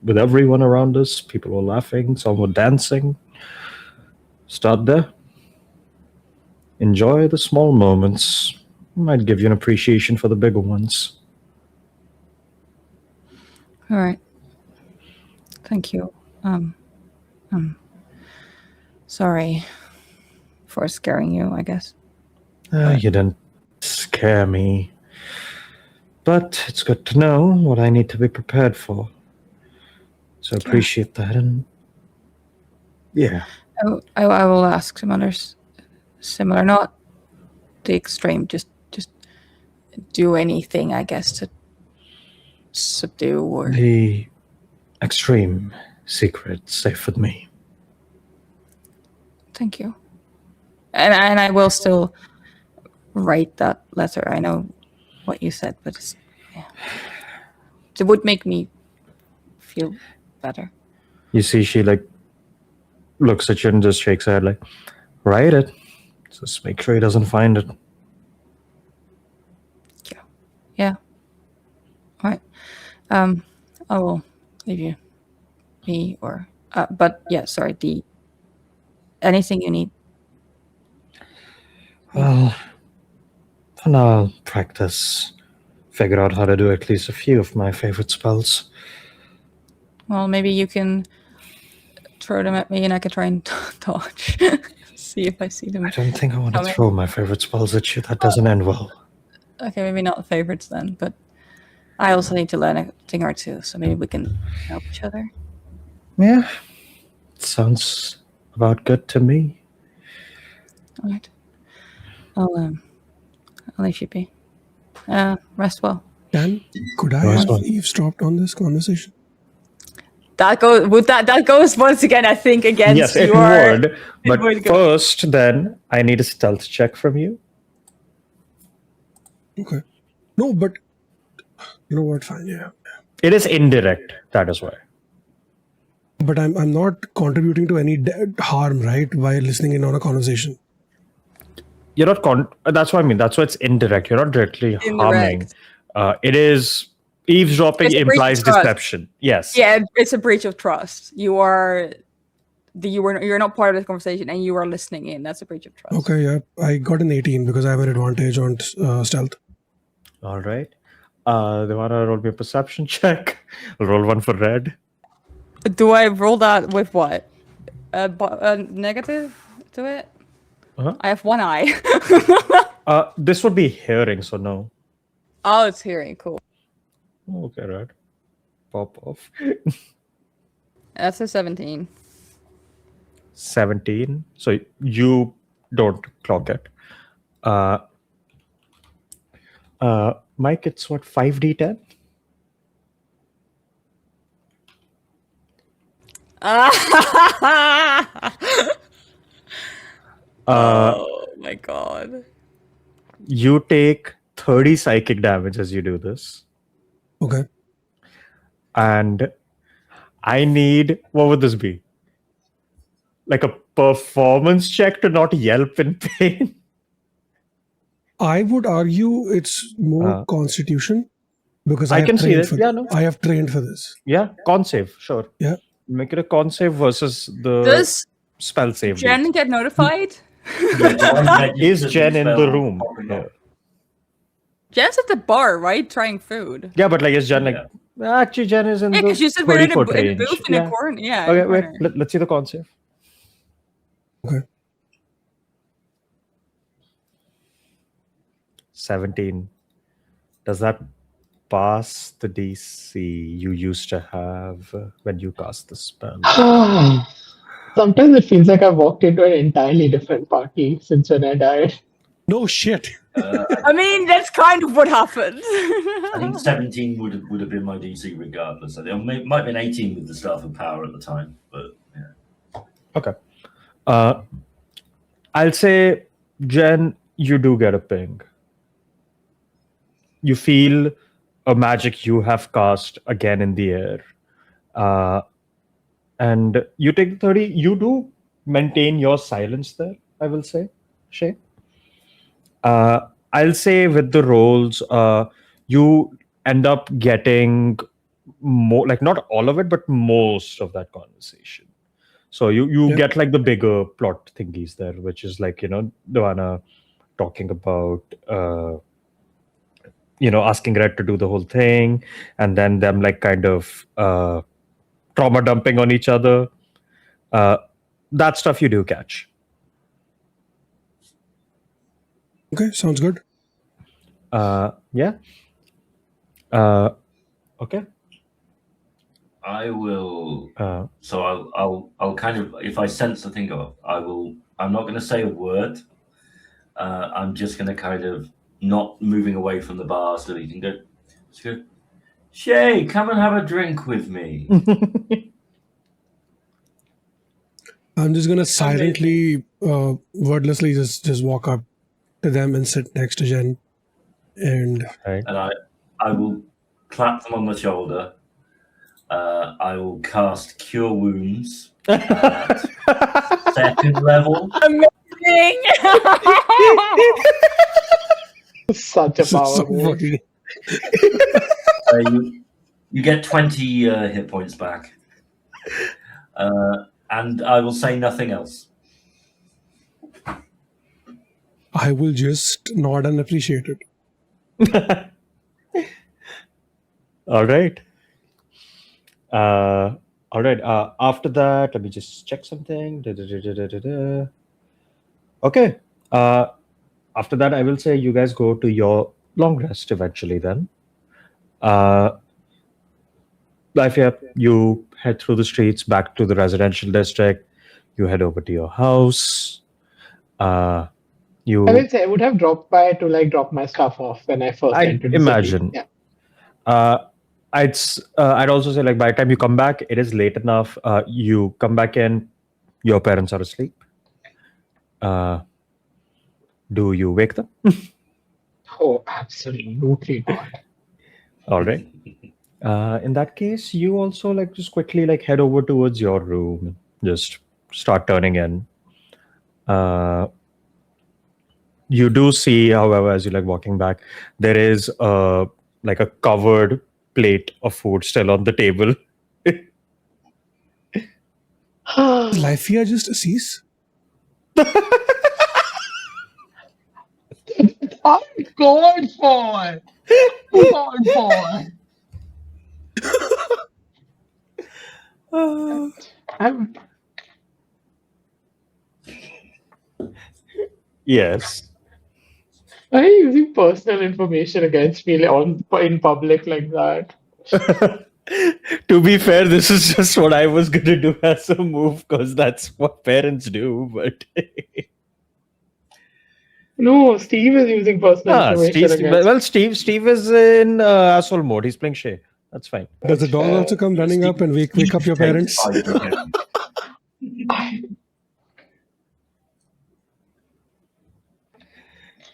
with everyone around us. People were laughing, some were dancing. Start there. Enjoy the small moments. Might give you an appreciation for the bigger ones. all right. Thank you. Sorry for scaring you, I guess. You didn't scare me. But it's good to know what I need to be prepared for. So I appreciate that. And yeah. I will ask some others similar, not the extreme, just do anything, I guess, to subdue or The extreme secret safe with me. thank you. And I will still write that letter. I know what you said, but it would make me feel better. You see, she looks at you and just shakes her head like, write it. Just make sure he doesn't find it. Yeah. All right. I will leave you be or but yeah, sorry, anything you need. Well, and I'll practice, figure out how to do at least a few of my favorite spells. Well, maybe you can throw them at me and I could try and dodge. See if I see them. I don't think I want to coming. throw my favorite spells at you. That doesn't end well. Okay, maybe not the favorites then, but I also need to learn a thing or two, so maybe we can help each other. Yeah, sounds about good to me. All right. I'll leave you be. Rest well. Dan, could I Nice have one. eavesdropped on this conversation? That goes once again, I think, against Yes, it your... would. But would go. first, then, I need a stealth check from you. Okay. No, but you know what? Fine, yeah. It is indirect, that is why. But I'm not contributing to any harm, right? By listening in on a conversation. You're not that's what I mean. That's why it's indirect. You're not directly harming. Indirect. It is eavesdropping It's a breach implies of trust. deception. Yes. Yeah, it's a breach of trust. You're not part of the conversation and you are listening in. That's a breach of trust. Okay, yeah. I got an 18 because I have an advantage on stealth. All right. They want to roll me a perception check. I'll roll one for red. Do I roll that with what? A negative to it? Uh-huh. I have one eye. This would be hearing, so no. Oh, it's hearing. Cool. Okay, red. Pop off. That's a 17. 17. So you don't clock it. Mike, it's what, 5d10? Oh my god. You take 30 psychic damage as you do this. Okay. And I need, what would this be? Like a performance check to not yelp in pain? I would argue it's more constitution because I have can see trained this. for Yeah, no. I have trained for this. Yeah, con save, sure. Yeah. Make it a con save versus the Does spell save. Jen get notified? Is Jen in the room? No. Jen's at the bar, right? Trying food. Yeah, but like, is Jen like... Actually, Jen is in Yeah, the because you said we're in a 30-foot booth range. in a corner. Yeah. Okay, in a wait. corner. Let's see the con save. Okay. 17. Does that pass the DC you used to have when you cast the spell? Sometimes it feels like I walked into an entirely different party since when I died. No shit. I mean, that's kind of what happened. I think 17 would have been my DC regardless. I think it might have been 18 with the Staff of Power at the time, but yeah. Okay. I'll say, Jen, you do get a ping. You feel a magic you have cast again in the air. And you take 30. You do maintain your silence there, I will say, Shay. I'll say with the rolls, you end up getting more, like not all of it, but most of that conversation. So you Yep. get like the bigger plot thingies there, which is like, Duana talking about, asking Red to do the whole thing, and then them like kind of trauma dumping on each other. That stuff you do catch. Okay, sounds good. Yeah. Okay. I will. Uh, So I'll kind of, if I sense the thing up, I'm not going to say a word. I'm just going to kind of not moving away from the bar so he can go. Shay, come and have a drink with me. I'm just gonna silently, wordlessly, just walk up to them and sit next to Jen, and right. And I will clap them on the shoulder. I will cast Cure Wounds at second level. Amazing! Such a so power move. fucking You get 20 hit points back. And I will say nothing else. I will just nod and appreciate it. All right. All right. After that, let me just check something. Okay. After that, I will say you guys go to your long rest eventually then. Life, yeah, you head through the streets back to the residential district. You head over to your house. I will say I would have dropped by to like drop my stuff off when I first I'd entered the imagine. city. Yeah. I'd also say like by the time you come back, it is late enough. You come back in, your parents are asleep. Do you wake them? Oh, absolutely not. All right. In that case, you also like just quickly like head over towards your room. Just start turning in. You do see, however, as you like walking back, there is like a covered plate of food still on the table. Is Lifea just a cease? I'm going for it. I'm going for it. I'm Yes. Why are you using personal information against me in public like that? To be fair, this is just what I was going to do as a move because that's what parents do. But No, Steve is using personal information against me. Steve is in asshole mode. He's playing Shay. That's fine. Does the dog also come running up and wake up your parents?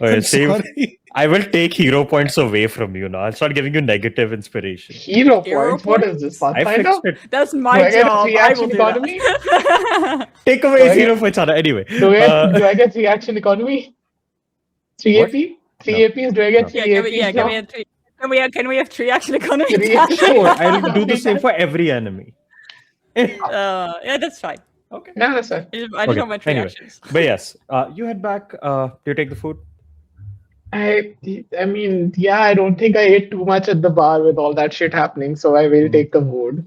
Okay, I'm Steve, sorry. I will take hero points away from you now. I'll start giving you negative inspiration. Hero Hero points? What is this, I Pathfinder? fixed it. That's Do my I get job. free I action will do economy? that. Take away Do I his hero get- points, Anna. Anyway. Do I get 3 action economy? 3 What? AP? 3 No. APs? Do I get 3 Yeah, APs can now? we have three? Can we have three action economy? 3 APs? Sure, I'll do the same for every enemy. Yeah, that's fine. Okay. No, that's fine. I just Okay, want my three anyway. actions. But yes, you head back. Do you take the food? I mean, yeah, I don't think I ate too much at the bar with all that shit happening, so I will take the food.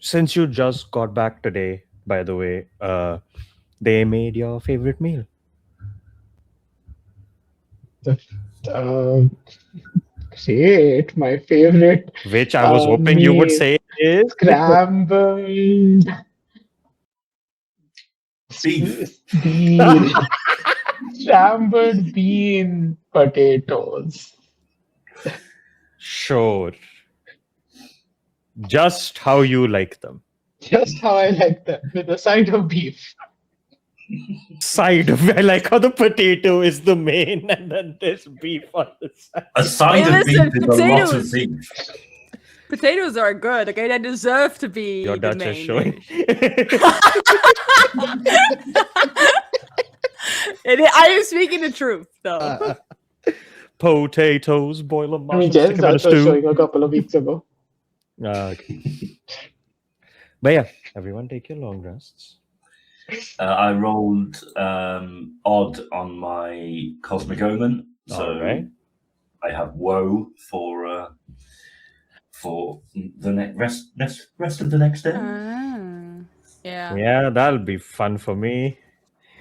Since you just got back today, by the way, they made your favorite meal. Great, my favorite Which I was hoping you would meal. say is Scrambled bean. Scrambled bean potatoes. Sure. Just how you like them. Just how I like them, with a side of beef. side of it. I like how the potato is the main, and then there's beef on the side. A side Hey, of listen, beef is a lot of potatoes. beef. Potatoes are good, okay? They deserve to be Your the Dutch is main showing. dish. I am speaking the truth, though. Potatoes, boil them, I mean, mash them, stick Jen's them in a Dutch was stew. showing a couple of weeks ago. Okay. But yeah, everyone take your long rests. I rolled odd on my Cosmic Omen, so Alright. I have woe for the rest of the next day. Yeah. Yeah, that'll be fun for me.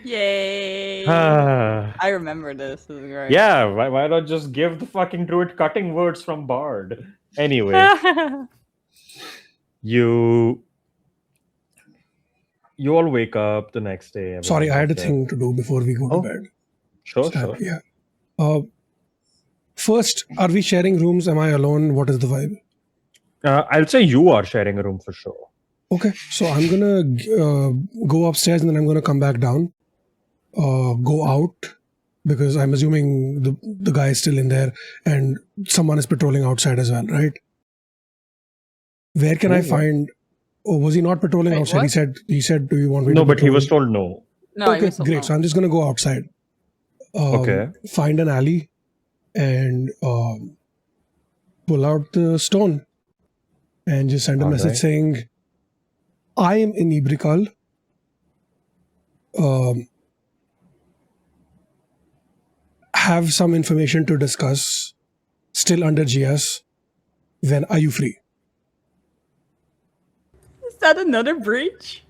Yay. yeah, I remember this. This is great. why not just give the fucking druid cutting words from Bard? Anyway, you all wake up the next day. Sorry, I had a everyone thing to do before we go to Oh. bed. Sure, sure. Yeah. First, are we sharing rooms? Am I alone? What is the vibe? I'll say you are sharing a room for sure. Okay, so I'm gonna go upstairs and then I'm gonna come back down. Go out because I'm assuming the guy is still in there and someone is patrolling outside as well, right? Where can I find? Oh, was he not patrolling Wait, outside? what? He said, "Do you want me?" No, to but he patrol?" was told no. No, I Okay, missed great. So I'm just gonna go outside. Okay. Find an alley and pull out the stone and just send a message Alright. saying, "I am in Ibrikal. Have some information to discuss. Still under GS. When are you free?" Is that another breach?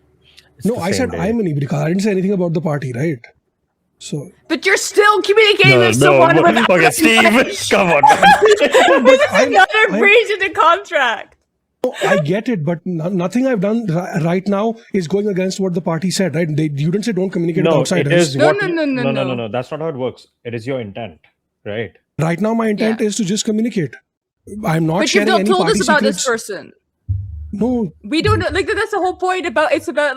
It's No, the I same said day. I'm in Ibrikal. I didn't say anything about the party, right? So, But you're still communicating with someone but- without okay, Steve, information. come on, man. This is I'm- another I'm- breach in the contract. no, I get it, but nothing I've done right now is going against what the party said, right? You didn't say don't communicate with No, it outsiders. is No, what no, you- no, no, no. no. That's not how it works. It is your intent, right? Right now, my intent is to just communicate. I'm not But you've sharing not any told party us about secrets. this person. No, We don't know. Like that's the whole point about it's about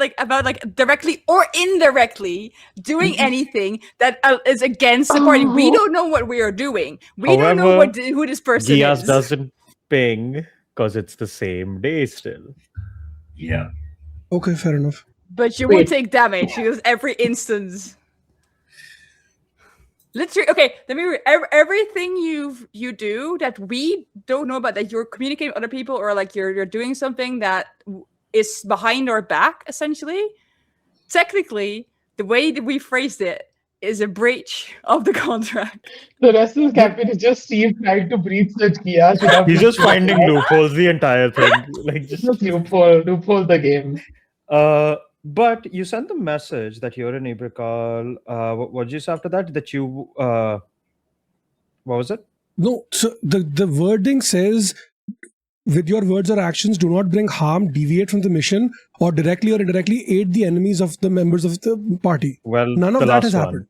directly or indirectly doing anything that is against the party. We Oh. don't know what we are doing. We don't know However, who this person Gias is. doesn't ping because it's the same day still. Yeah. okay, fair enough. But you Wait. will take damage because every instance. Literally, okay. Let me. Everything you do that we don't know about, that you're communicating with other people, or like you're doing something that is behind our back, essentially. Technically, the way that we phrased it is a breach of the contract. The rest of the campaign is just Steve trying to breach the Kias without He's just breaching the finding Kias. loopholes the entire thing. Like just Just loophole the game. but you sent the message that you're in Ibrikal. What did you say after that? That you what was it? No, so the wording says, with your words or actions, do not bring harm, deviate from the mission, or directly or indirectly aid the enemies of the members of the party. Well, None of the that last has one. happened.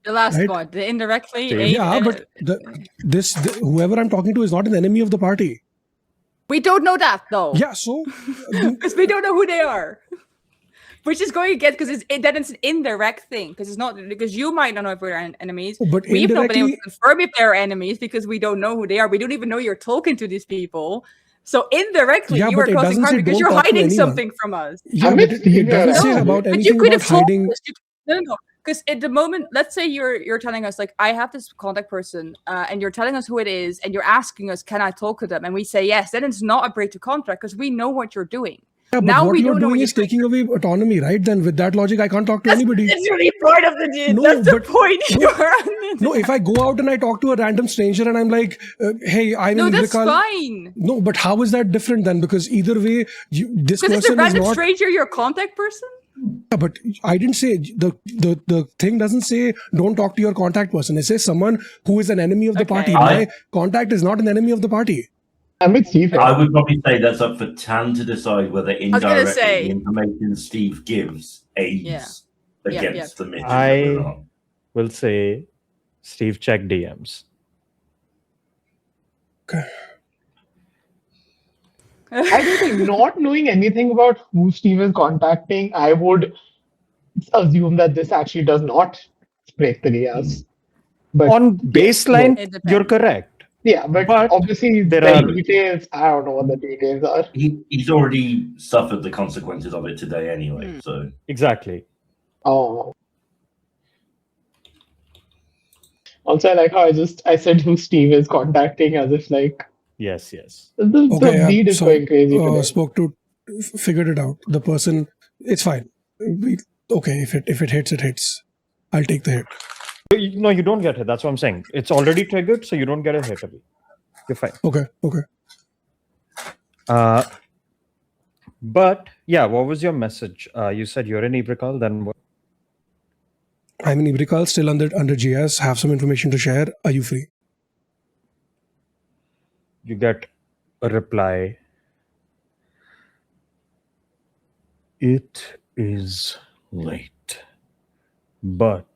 The last Right? one, the indirectly. Dude. aid- Yeah, but whoever I'm talking to is not an enemy of the party. we don't know that though. Yeah, so Because we don't know who they are. Which is going against because then it's an indirect thing because it's not because you might not know if we're enemies. but We've not been able to indirectly, confirm if they're enemies because we don't know who they are. We don't even know you're talking to these people. So indirectly, Yeah, you but are it causing doesn't harm say because don't you're talk to hiding anyone. something from us. yeah, I'm but with it Steve doesn't here, say actually. about But you anything could about have told hiding. us. No. Because at the moment, let's say you're telling us like I have this contact person, and you're telling us who it is, and you're asking us, can I talk to them? And we say yes. Then it's not a breach of contract because we know what you're doing. Yeah, but Now what we you're don't know doing what is you're taking away autonomy, right? Then with that logic, I can't talk to That's anybody. literally part of the No, that's the but- point. no, You're No, if I go out and I talk to a random stranger and I'm like, hey, I'm no, in that's Ibrikal. fine. No, but how is that different then? Because either way, this Because it's a person is random not. stranger, your contact person. Yeah, but I didn't say the thing doesn't say don't talk to your contact person. It says someone who is an enemy of the Okay. party. My contact is not an enemy of the party. I'm with Steve here. I would probably say that's up for Tan to decide whether was gonna indirectly say- the information Steve gives aids Yeah, against the mission I- or not. Will say, Steve, check DMs. I do think not knowing anything about who Steve is contacting, I would assume that this actually does not break the chaos. But On baseline, It depends. you're correct. yeah, but obviously there the are details. I don't know what the details are. He's already suffered the consequences of it today anyway. So exactly. Oh. Also, I like how I said who Steve is contacting as if like Yes. the Okay, bleed is going crazy today. spoke to, figured it out. The person, it's fine. Okay, if it hits, it hits. I'll take the hit. No, you don't get hit. That's what I'm saying. It's already triggered, so you don't get a hit. You're fine. Okay. But yeah, what was your message? You said you're in Ibrikal, then what? I'm in Ibrikal, still under GS. Have some information to share. Are you free? You get a reply. It is late, but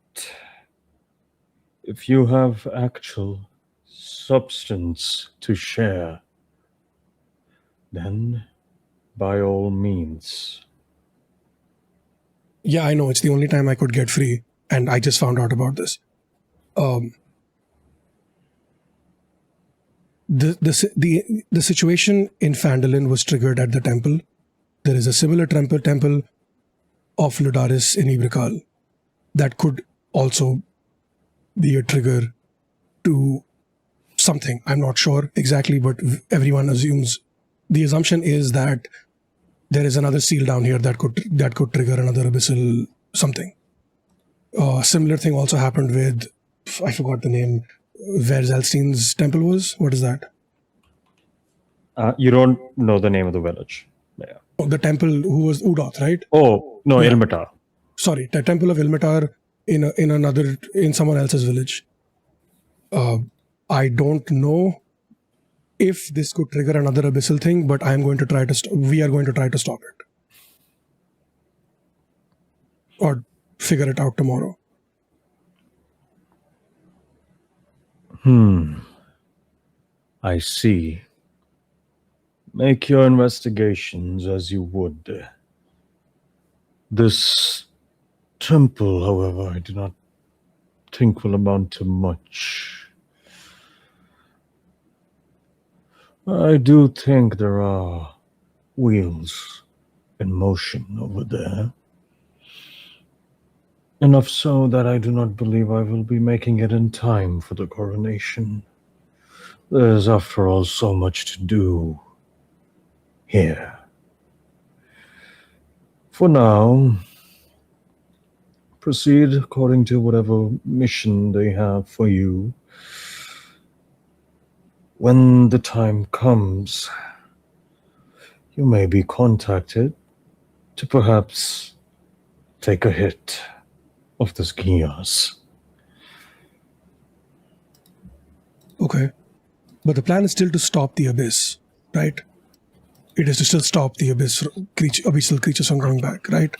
if you have actual substance to share, then by all means. Yeah, I know. It's the only time I could get free, and I just found out about this. The situation in Phandalin was triggered at the temple. There is a similar temple of Ludaris in Ibrikal that could also be a trigger to something. I'm not sure exactly, but everyone assumes. The assumption is that there is another seal down here that could trigger another abyssal something. Similar thing also happened with, I forgot the name, where Zelstein's temple was. What is that? You don't know the name of the village. Yeah. Oh, the temple who was Udoth, right? Oh no, Yeah. Ilmatar. Sorry, the temple of Ilmatar in someone else's village. I don't know if this could trigger another abyssal thing, but I'm going to try to. We are going to try to stop it, or figure it out tomorrow. I see. Make your investigations as you would. This temple, however, I do not think will amount to much. I do think there are wheels in motion over there. Enough so that I do not believe I will be making it in time for the coronation. There's, after all, so much to do here. For now, proceed according to whatever mission they have for you. When the time comes, you may be contacted to perhaps take a hit of this chaos. Okay. But the plan is still to stop the abyss, right? It is to still stop the abyssal creatures from coming back, right?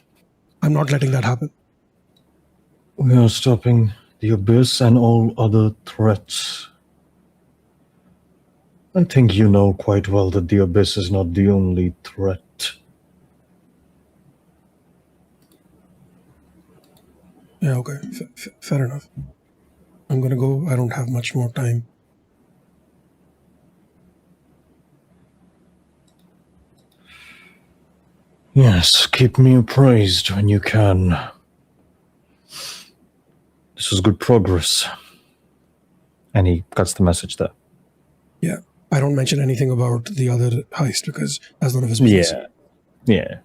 I'm not letting that happen. We are stopping the abyss and all other threats. I think you know quite well that the abyss is not the only threat. Yeah, okay. Fair enough. I'm gonna go. I don't have much more time. Yes, keep me appraised when you can. This is good progress. And he cuts the message there. Yeah. I don't mention anything about the other heist because that's none of his business. Yeah.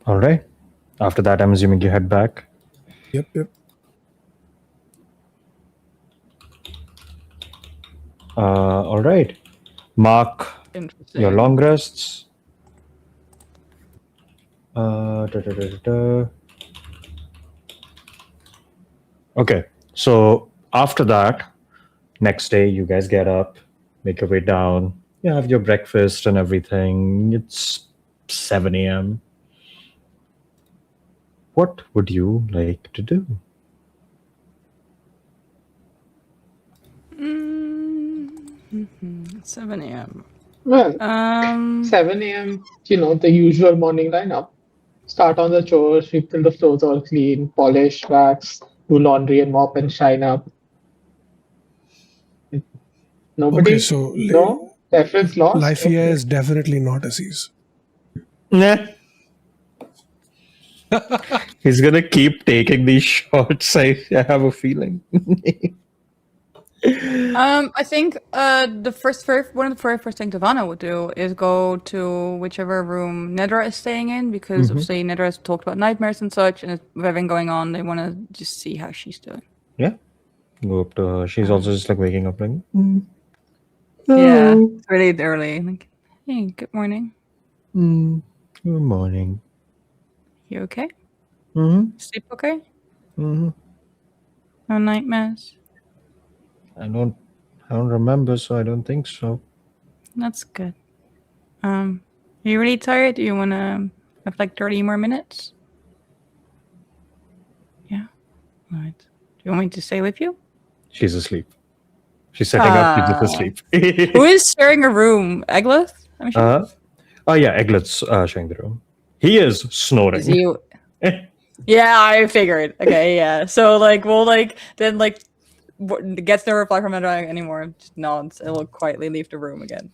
All right. After that, I'm assuming you head back. Yep. All right. Mark Interesting. your long rests. Okay. So after that, next day, you guys get up, make your way down. You have your breakfast and everything. It's 7 a.m. What would you like to do? 7 a.m. Well, 7 a.m., the usual morning lineup. Start on the chores, sweep till the floors all clean, polish, wax, do laundry and mop and shine up. Nobody? Okay, so No? Reference lost? life here Okay. is definitely not Aziz. Nah. He's gonna keep taking these shots. I have a feeling. I think one of the very first things Ivana would do is go to whichever room Nedra is staying in, because obviously Nedra has talked about nightmares and such, and with everything going on, they want to just see how she's doing. Yeah. Go up to her. She's also just like waking up like. Yeah, it's really early. Like, hey, good morning. Good morning. You okay? Mm-hmm. Sleep okay? Mm-hmm. No nightmares? I don't remember, so I don't think so. That's good. Are you really tired? Do you want to have like 30 more minutes? Yeah. All right. Do you want me to stay with you? She's asleep. She's setting up. She's just asleep. Who is sharing a room? Eglith? I'm sure. Oh yeah, Eglet's sharing the room. He is snoring. Is he? Yeah, I figured. Okay, yeah. So like, we'll then gets no reply from Nedra anymore. Just nods and will quietly leave the room again.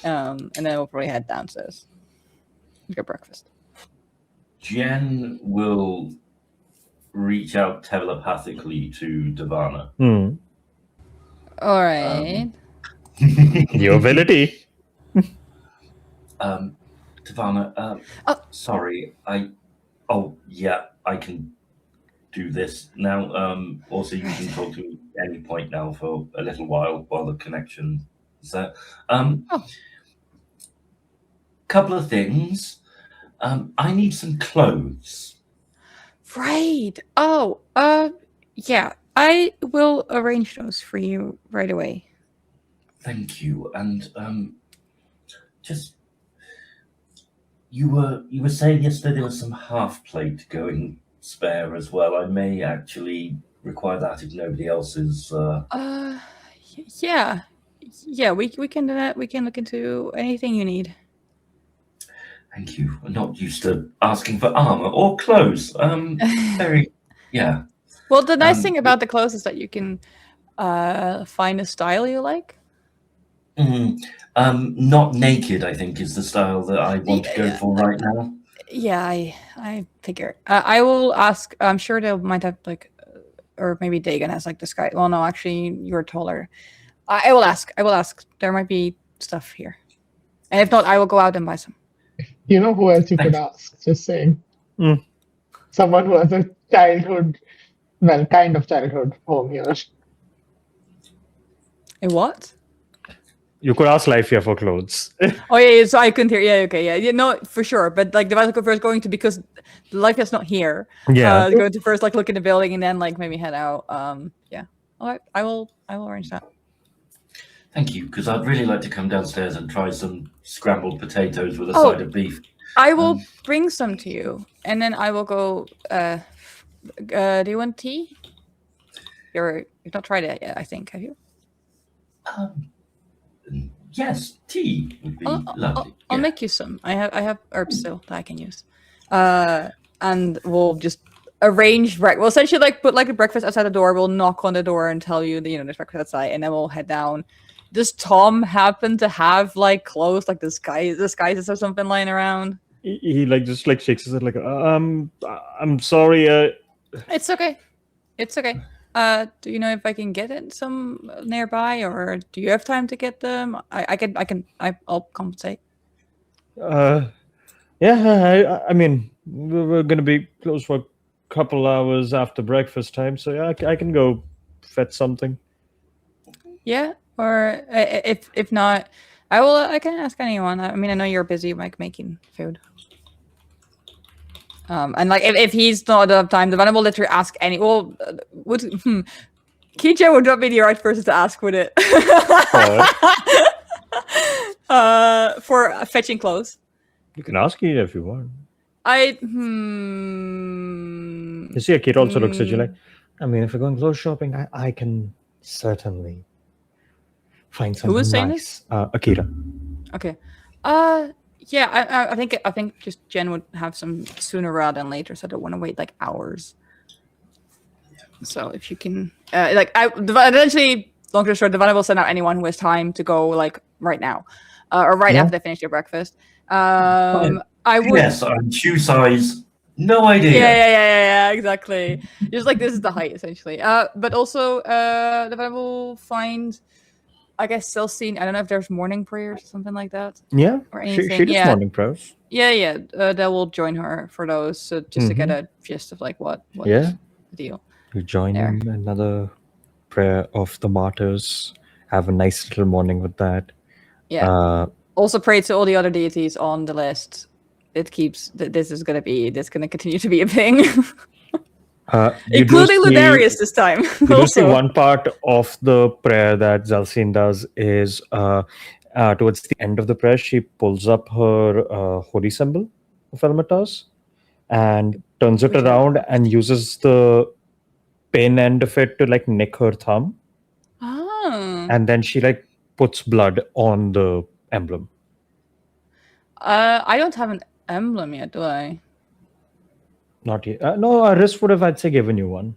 And then we'll probably head downstairs. Get breakfast. Jen will reach out telepathically to Devana. All right. Your ability. Devana, sorry, I can do this now. Also, you can talk to me at any point now for a little while the connection is there. Couple of things. I need some clothes. Right. Oh, yeah. I will arrange those for you right away. Thank you. And just you were saying yesterday there was some half plate going spare as well. I may actually require that if nobody else is. Yeah. We can do that. We can look into anything you need. Thank you. I'm not used to asking for armor or clothes. Yeah. Well, the nice thing about the clothes is that you can find a style you like. Not naked, I think, is the style that I want to go for right now. Yeah, I figure. I will ask. I'm sure they might have or maybe Dagon has the sky. Well, no, actually, you're taller. I will ask. There might be stuff here, and if not, I will go out and buy some. You know who else you could ask? Just saying. Someone who has a kind of childhood home here. A what? You could ask Lifea for clothes. Oh yeah, so I couldn't hear. Yeah, okay, yeah, no, for sure. But the Vatican first going to, because Lifea's not here. Yeah, going to first look in the building and then maybe head out. Yeah. All right, I will arrange that. Thank you, because I'd really like to come downstairs and try some scrambled potatoes with a side of beef. I will bring some to you, and then I will go. Do you want tea? You've not tried it yet, I think. Have you? Yes, tea would be lovely. I'll make you some. I have herbs still that I can use. And we'll just arrange we'll essentially put a breakfast outside the door. We'll knock on the door and tell you that there's breakfast outside, and then we'll head down. Does Tom happen to have clothes disguises or something lying around? He just shakes his head I'm sorry. It's okay. Do you know if I can get it some nearby, or do you have time to get them? I'll compensate. Yeah, I mean, we're gonna be closed for a couple hours after breakfast time, so yeah, I can go fetch something. Yeah, or if not, I can ask anyone. I mean, I know you're busy making food. And if he's not enough time, the Venom will literally ask any. Well, Kijo would not be the right person to ask, would it? For fetching clothes. You can ask it if you want. You see, Akira also looks at you I mean, if we're going clothes shopping, I can certainly find something Who was saying nice. Akira. Okay. Yeah, I think just Jen would have some sooner rather than later, so I don't want to wait like hours. So if you can, eventually, long story short, Devana will send out anyone who has time to go like right now, or right Yeah. after they finish their breakfast. I would. Yes, shoe size. No idea. Yeah, exactly. Just like this is the height essentially. But also, Devana will find, I guess, Celestine. I don't know if there's morning prayers or something like that. Yeah, Or she anything. does Yeah. morning prayers. Yeah. They will join her for those, so just to get a gist of like what's Yeah. the deal. You join There. in another prayer of the martyrs. Have a nice little morning with that. Yeah. Also pray to all the other deities on the list. It keeps this is gonna continue to be a thing. Including Ludarius this time. You do see one part of the prayer that Zelcine does is towards the end of the prayer, she pulls up her holy symbol of Elmatas and turns it around and uses the pin end of it to like nick her thumb. Oh. And then she like puts blood on the emblem. I don't have an emblem yet, do I? Not yet. No, Aris would have, I'd say, given you one.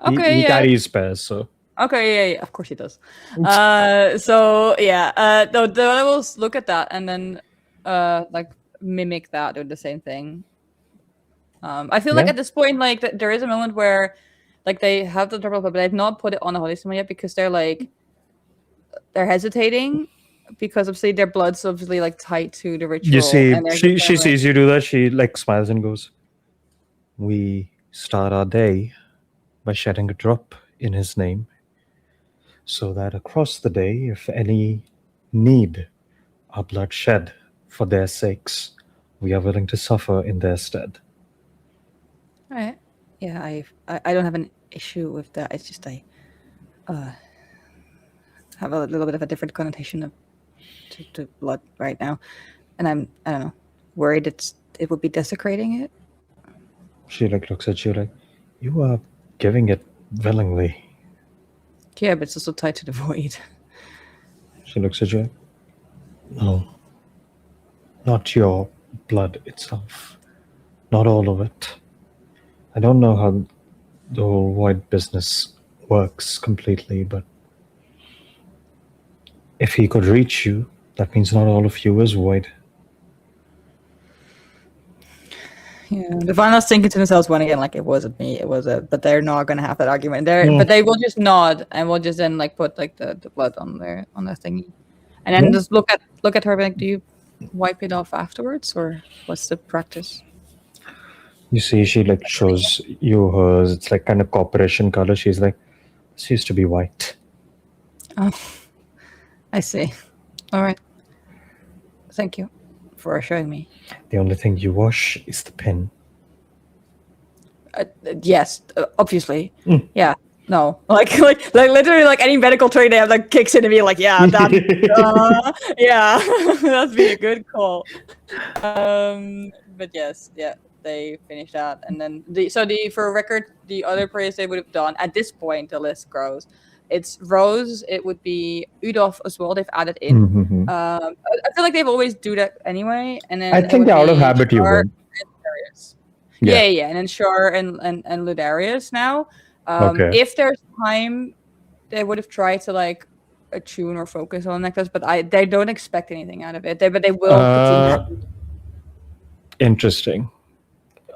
Okay, he yeah. carries spares, so. Okay, yeah, of course he does. So yeah, I will look at that and then like mimic that, do the same thing. I feel like at this point, like there is a moment where like they have the double, but they've not put it on the holy symbol yet because they're hesitating because obviously their blood's obviously like tied to the ritual. You see, and she sees you do that. She like smiles and goes, "We start our day by shedding a drop in his name, so that across the day, if any need our blood shed for their sakes, we are willing to suffer in their stead." All right. Yeah, I don't have an issue with that. It's just I have a little bit of a different connotation to blood right now, and I don't know, worried it would be desecrating it. She like looks at you like, "You are giving it willingly." Yeah, but it's also tied to the void. She looks at you like, "No, not your blood itself, not all of it. I don't know how the whole void business works completely, but if he could reach you, that means not all of you is void." Yeah, the finals thinking to themselves one again, like it wasn't me, but they're not gonna have that argument. But they will just nod and we'll just then like put like the blood on their thingy, and then just look at her like, do you wipe it off afterwards, or what's the practice? You see, she like shows you hers. It's like kind of corporation color. She's like, "This used to be white." Oh, I see. All right. Thank you for showing me. The only thing you wash is the pin. Yes, obviously. Yeah. No, like literally, like any medical trade they have like kicks in to me like, yeah, that, yeah, that'd be a good call. But yes, yeah, they finished that, and then for record, the other prayers they would have done at this point, the list grows. It's Rose. It would be Udolf as well. They've added in. I feel like they've always do that anyway, and then I think they're out of habit. You would. Yeah, and then Shar and Ludarius now. If there's time, they would have tried to like attune or focus on necklace, but they don't expect anything out of it. But they will continue. Interesting.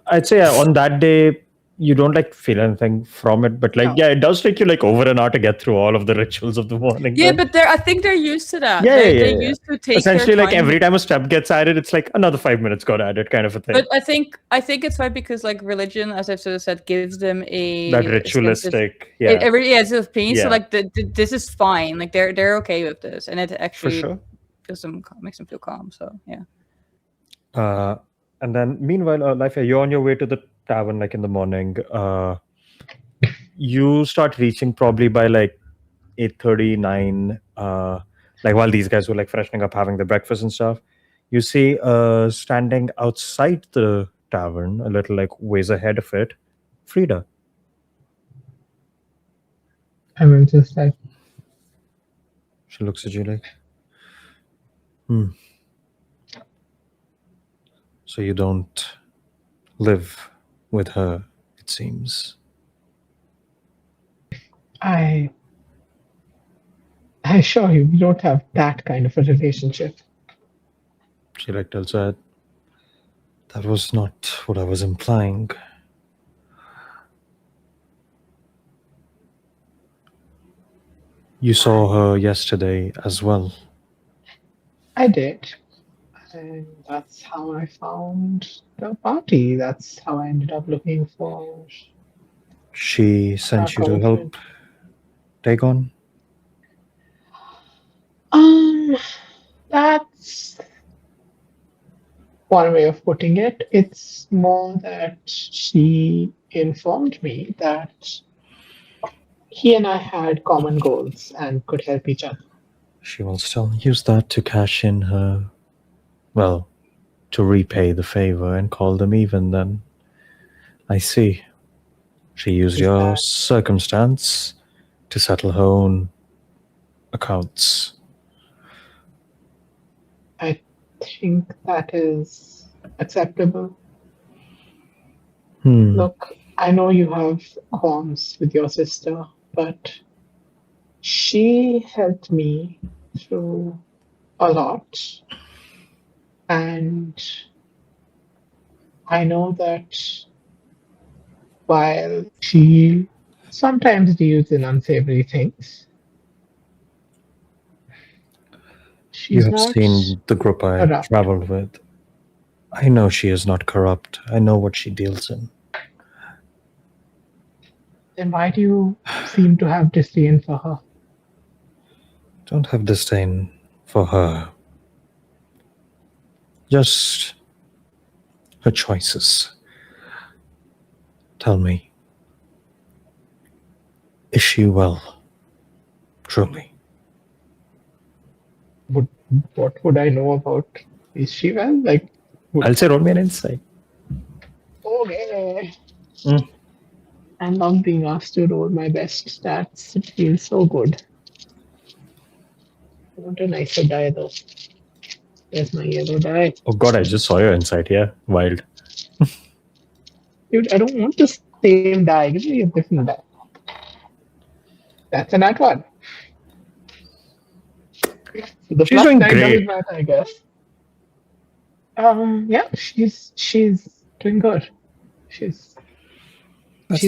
I'd say on that day you don't like feel anything from it, but like it does take you like over an hour to get through all of the rituals of the morning. Yeah, but I think they're used to that. Yeah, they're used to take essentially their like time. every time a step gets added, it's like another 5 minutes got added, kind of a thing. But I think it's right because like religion, as I've sort of said, gives them that ritualistic, it's a pain. So like this is fine. Like they're okay with this, and it actually makes them feel calm. So yeah. And then meanwhile, Lifea, you're on your way to the tavern like in the morning. You start reaching probably by like 8:39. Like while these guys were like freshening up, having their breakfast and stuff. You see standing outside the tavern, a little like ways ahead of it, Frida. I will just like. She looks at you like, So you don't live with her, it seems. I assure you, we don't have that kind of a relationship. She tells her, that was not what I was implying. You saw her yesterday as well. I did. And that's how I found the party. That's how I ended up looking for She sent you to girlfriend. help Dagon? That's one way of putting it. It's more that she informed me that he and I had common goals and could help each other. She will still use that to cash in her, well, to repay the favor and call them even then. I see. She used Is your that- circumstance to settle her own accounts. I think that is acceptable. Look, I know you have qualms with your sister, but she helped me through a lot. And I know that while she sometimes deals in unsavory things, You she's have not seen the group I corrupt. traveled with. I know she is not corrupt. I know what she deals in. Then why do you seem to have disdain for her? Don't have disdain for her. Just her choices. Tell me, is she well? Truly. What would I know about? Is she well? Like, I'll say roll me an insight. okay. Mm. I love being asked to roll my best stats. It feels so good. I want a nicer die though. There's my yellow die. Oh god, I just saw your insight here. Wild. Dude, I don't want the same die. Give me a different die. That's a nat one. The She's plus doing 9 great. doesn't matter, I guess. Yeah, she's doing good. That's she's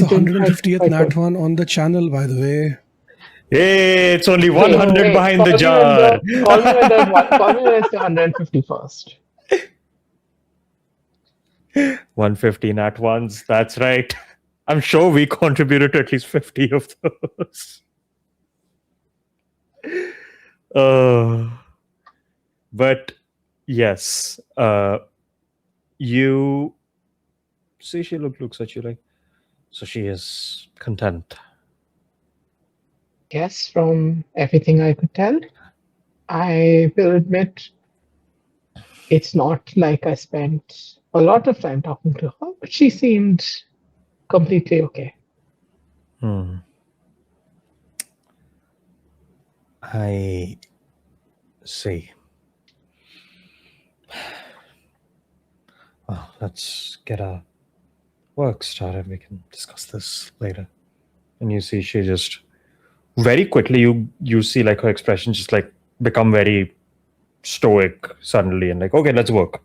the doing 150th quite nat good. one on the channel, by the way. Hey, it's only 100 Hey, behind the call me jar. call me when it's the 150 first. 150 nat ones. That's right. I'm sure we contributed to at least 50 of those. But yes, you see, she looks at you like, so she is content. Yes, from everything I could tell. I will admit it's not like I spent a lot of time talking to her, but she seemed completely okay. I see. Well, let's get our work started. We can discuss this later. And you see, she just very quickly you see like her expression just like become very stoic suddenly, and like, okay, let's work.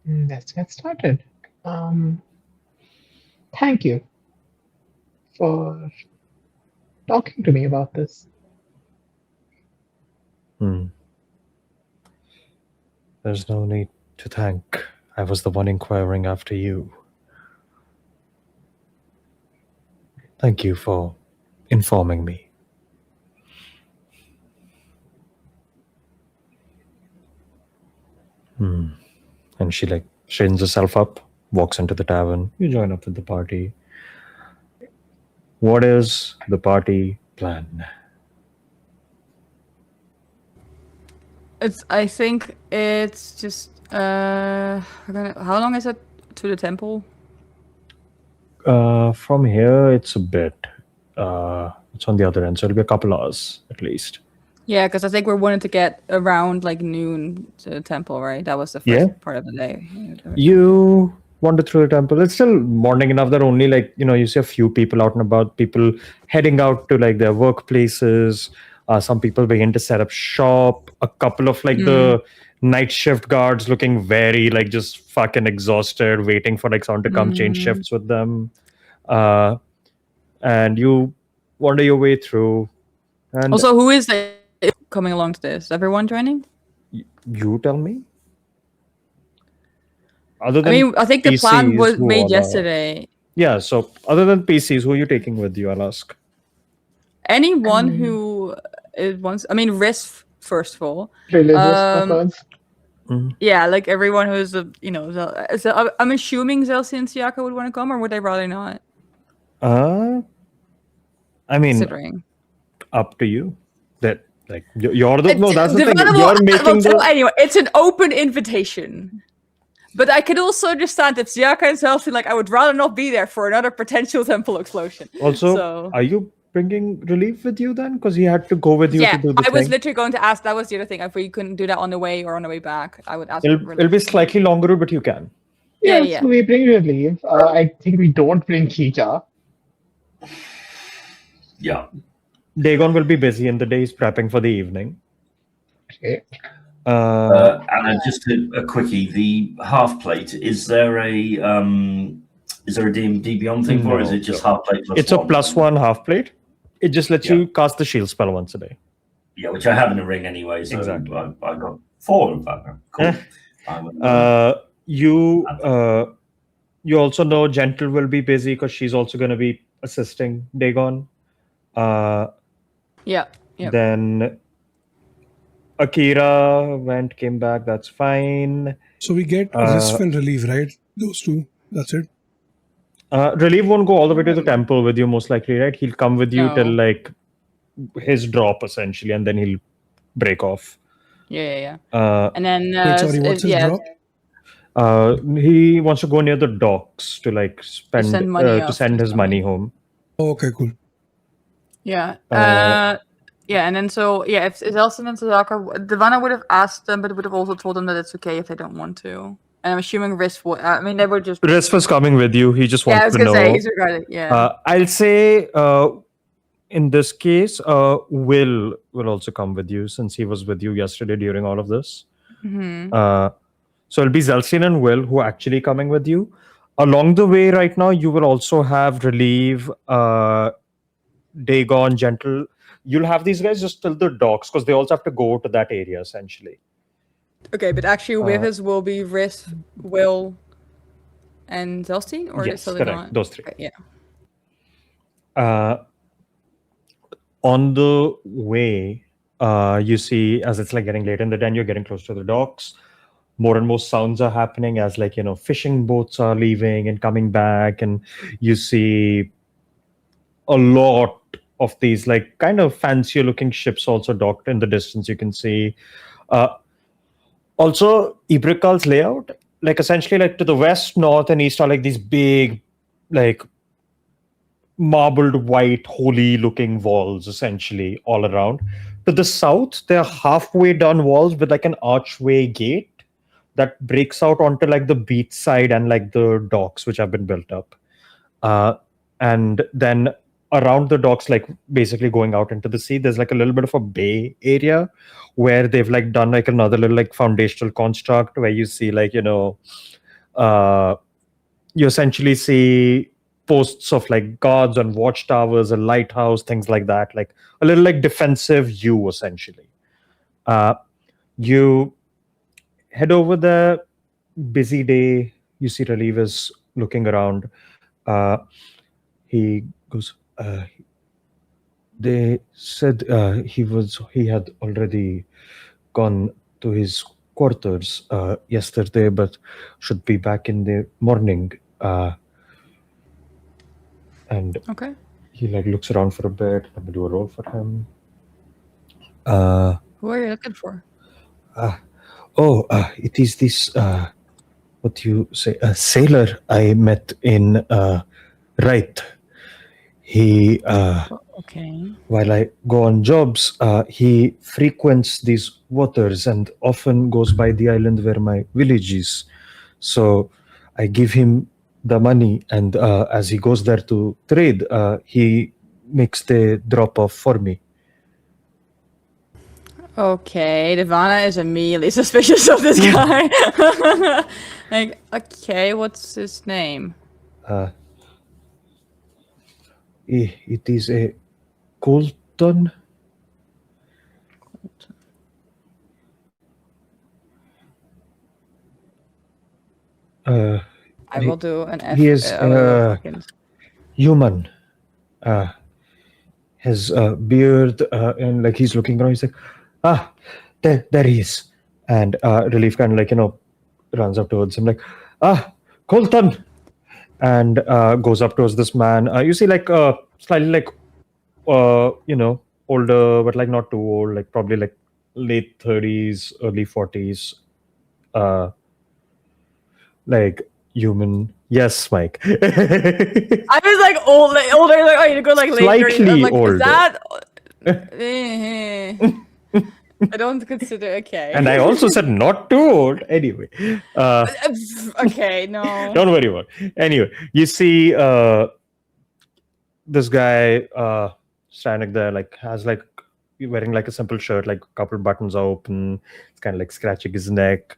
Let's get started. Thank you for talking to me about this. There's no need to thank. I was the one inquiring after you. Thank you for informing me. And she like straightens herself up, walks into the tavern. You join up with the party. What is the party plan? I think it's just how long is it to the temple? From here, it's a bit. It's on the other end, so it'll be a couple hours at least. Yeah, because I think we wanted to get around like noon to the temple, right? That was the first part of the day. You wander through the temple. It's still morning enough that only like, you see a few people out and about, people heading out to like their workplaces. Some people begin to set up shop. A couple of like the night shift guards looking very like just fucking exhausted, waiting for like someone to come change shifts with them. And you wander your way through. And Also, who is coming along to this? Everyone joining? you tell me. Other than I think the plan PCs, was who made are yesterday. Yeah, so other than PCs, who are you taking with you, I'll ask? Anyone who wants, Risk, first of all. Religious methods. Yeah, like everyone who's, I'm assuming Zelsi and Siaka would want to come, or would they rather not? Considering. Up to you. That like you're the that's the thing. Developable- You're making the Anyway, it's an open invitation. But I could also understand if Siaka and Zelsi, like, I would rather not be there for another potential temple explosion. Also, are you bringing Relief with you then? Because he had to go with you to do the I was thing. literally going to ask. That was the other thing. If we couldn't do that on the way or on the way back, I would ask. It'll be slightly longer, but you can. Yeah. So we bring Relief. I think we don't bring Kija. Yeah. Dagon will be busy in the day. He's prepping for the evening. Okay. And just a quickie, the half plate, is there a D&D Beyond thing for it, or is it just half plate plus It's one? a +1 half plate. It just lets you cast the shield spell once a day. Yeah, which I have in a ring anyway, so Exactly. I got 4 of that now. Cool. You also know Gentle will be busy because she's also going to be assisting Dagon. Then Akira came back. That's fine. So we get Risf and Relief, right? Those two. That's it. Relief won't go all the way to the temple with you, most likely, right? He'll come with you till like his drop, essentially, and then he'll break off. Yeah. And then what's his drop? He wants to go near the docks to like spend to send his money home. Oh, okay, cool. Yeah. And then if Elson and Sadaka, Divana would have asked them, but would have also told them that it's okay if they don't want to. And I'm assuming Risk would. They were just. Risk was coming with you. He just wants to know. Say he's regarded. Yeah. I'll say in this case, Will also come with you since he was with you yesterday during all of this. So it'll be Zelsin and Will who are actually coming with you. Along the way, right now, you will also have Relieve, Dagon, Gentle. You'll have these guys just till the docks because they also have to go to that area essentially. Okay, but actually with us will be Risk, Will, and Zelstein? Or yes, is correct. not? Those 3. Okay, yeah. On the way, you see as it's like getting late in the day, you're getting close to the docks. More and more sounds are happening as like, fishing boats are leaving and coming back. And you see a lot of these like kind of fancier looking ships also docked in the distance. You can see also Ibrikal's layout, like essentially like to the west, north and east are like these big like marbled white holy looking walls essentially all around. To the south they're halfway done walls with like an archway gate that breaks out onto like the beach side and like the docks which have been built up. And then around the docks, like basically going out into the sea, there's like a little bit of a bay area where they've like done like another little like foundational construct where you see like, you essentially see posts of like guards and watchtowers, a lighthouse, things like that, like a little like defensive view essentially. You head over there, busy day, you see Relief is looking around. He goes, they said he had already gone to his quarters yesterday, but should be back in the morning. And okay. He like looks around for a bit. Let me do a roll for him. Who are you looking for? It is this what you say, a sailor I met in Right. He, Okay. while I go on jobs, he frequents these waters and often goes by the island where my village is. So I give him the money, and as he goes there to trade, he makes the drop off for me. Okay, Devana is immediately suspicious of this guy. Like, okay, what's his name? It is a Colton. I will do an F. He is fucking- human. His beard, and like he's looking around. He's like, there he is. And Relief kind of like, runs up towards him like, Colton. And goes up towards this man. You see like slightly like, older, but like not too old, like probably like late 30s, early 40s. Like human. Yes, Mike. I was like older. Like, oh, you go like late 30s. Slightly I'm like, older. is that? I don't consider okay. And I also said not too old. Anyway. Okay, no. Don't worry about it. Anyway, you see this guy standing there, like has like wearing like a simple shirt, like a couple buttons are open. It's kind of like scratching his neck.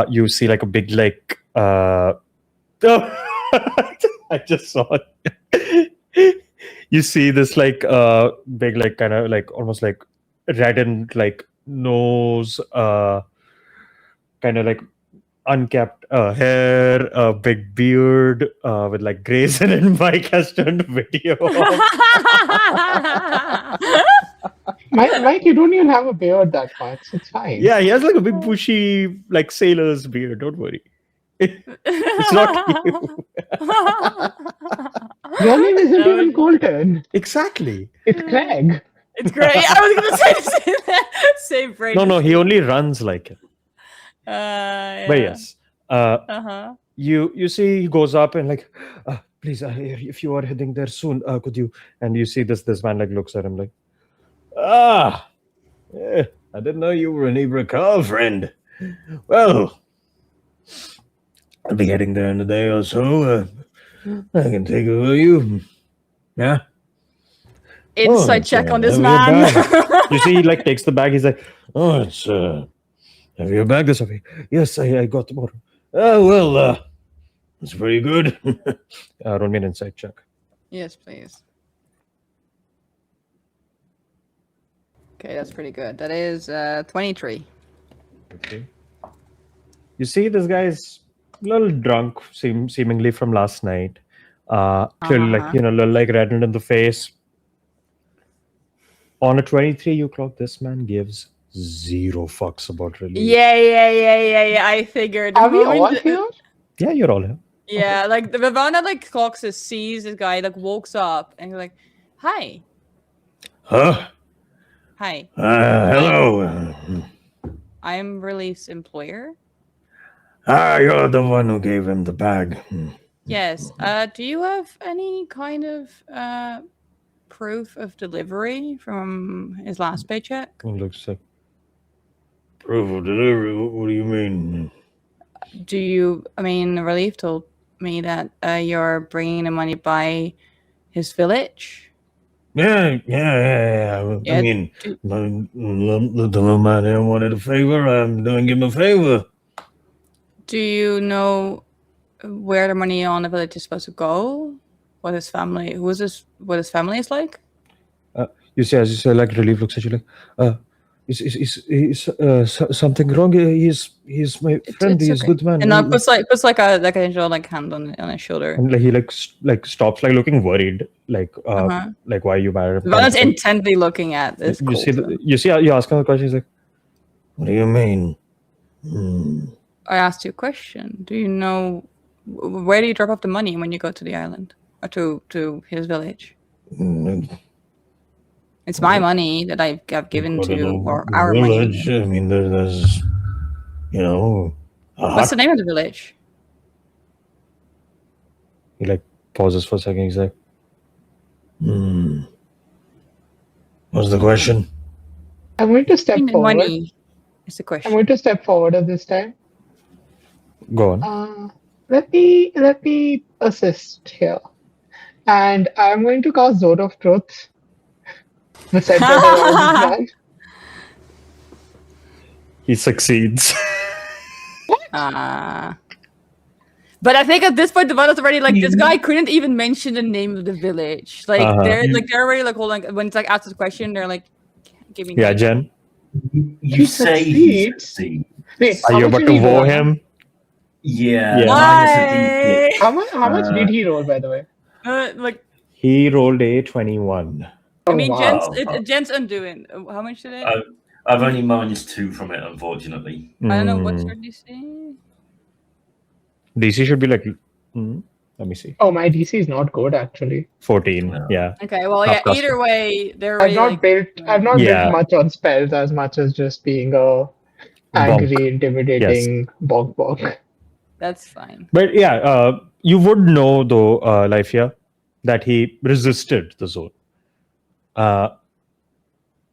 You see like a big like I just saw it. You see this like big like kind of like almost like reddened like nose, kind of like unkept hair, a big beard with like grays in it. Mike has turned video off. Mike, you don't even have a beard that much. It's fine. Yeah, he has like a big bushy like sailor's beard. Don't worry. It's not you. Your name isn't even Colton. Exactly. It's Craig. It's great. I was gonna say the same brain. No, he only runs like it. Yeah. But yes, Uh-huh. you see he goes up and like, please, if you are heading there soon, could you? And you see this man like looks at him like, I didn't know you were an Ibra friend. Well, I'll be heading there in a day or so. I can take it with you. Yeah. Inside check on this heavy man. bag. You see, he like takes the bag. He's like, oh, it's have your bag this way? Yes, I got more. Well, that's pretty good. I don't mean inside check. Yes, please. Okay, that's pretty good. That is 23. Okay. You see, this guy's a little drunk, seemingly from last night. Clearly, like little like reddened in the face. On a 23, you clock. This man gives 0 fucks about Relief. Yeah. I figured. Are we all here? Yeah, you're all here. Yeah, like the Vivana like clocks this, sees this guy, like walks up and you're like, hi. Huh? Hi. Hello. I'm Relief's employer. You're the one who gave him the bag. Yes. Do you have any kind of proof of delivery from his last paycheck? It looks like Proof of delivery? What do you mean? Relief told me that you're bringing the money by his village. Yeah. Yeah, I mean, the little man here wanted a favor. I'm doing him a favor. Do you know where the money on the village is supposed to go? What his family? What his family is like? you see, as you say, like Relief looks at you like, is something wrong? He's my friend. He's a okay. good man. And now puts like a angel like hand on his shoulder. And like, he like stops, like looking worried, like like why are you married? Vanna's intently looking at this. You see, you ask him a question. He's like, What do you mean? I asked you a question. Do you know where do you drop off the money when you go to the island or to his village? It's my money that I've given to or our village. money. I mean, there's What's the name of the village? he like pauses for a second. He's like, What's the question? I'm going to step In forward. money is the I'm question. going to step forward at this time. Go on. Let me assist here, and I'm going to cast Zone of Truth, the center around this man. He succeeds. But I think at this point, the Devana's already like, this guy couldn't even mention the name of the village. Like, they're already like holding, when it's like asked the question, they're like, give me Yeah, names. Jen. You say he succeeds. succeeds. Wait, Are how you much about did to he woe roll? him? Yeah. Yeah. Minus a D6. How much did he roll, by the way? Like, He rolled a 21. I mean, wow. Jen's undoing. How much did it? I've only -2 from it, unfortunately. I don't know, what's your DC? DC should be like, let me see. Oh, my DC is not good actually. 14. No. Yeah. Okay, well, Not yeah, plus either way, they're I've already not built Yeah. much on spells as much as just being a angry, intimidating bonk. That's fine. But yeah, you would know though, Lifia, that he resisted the zone.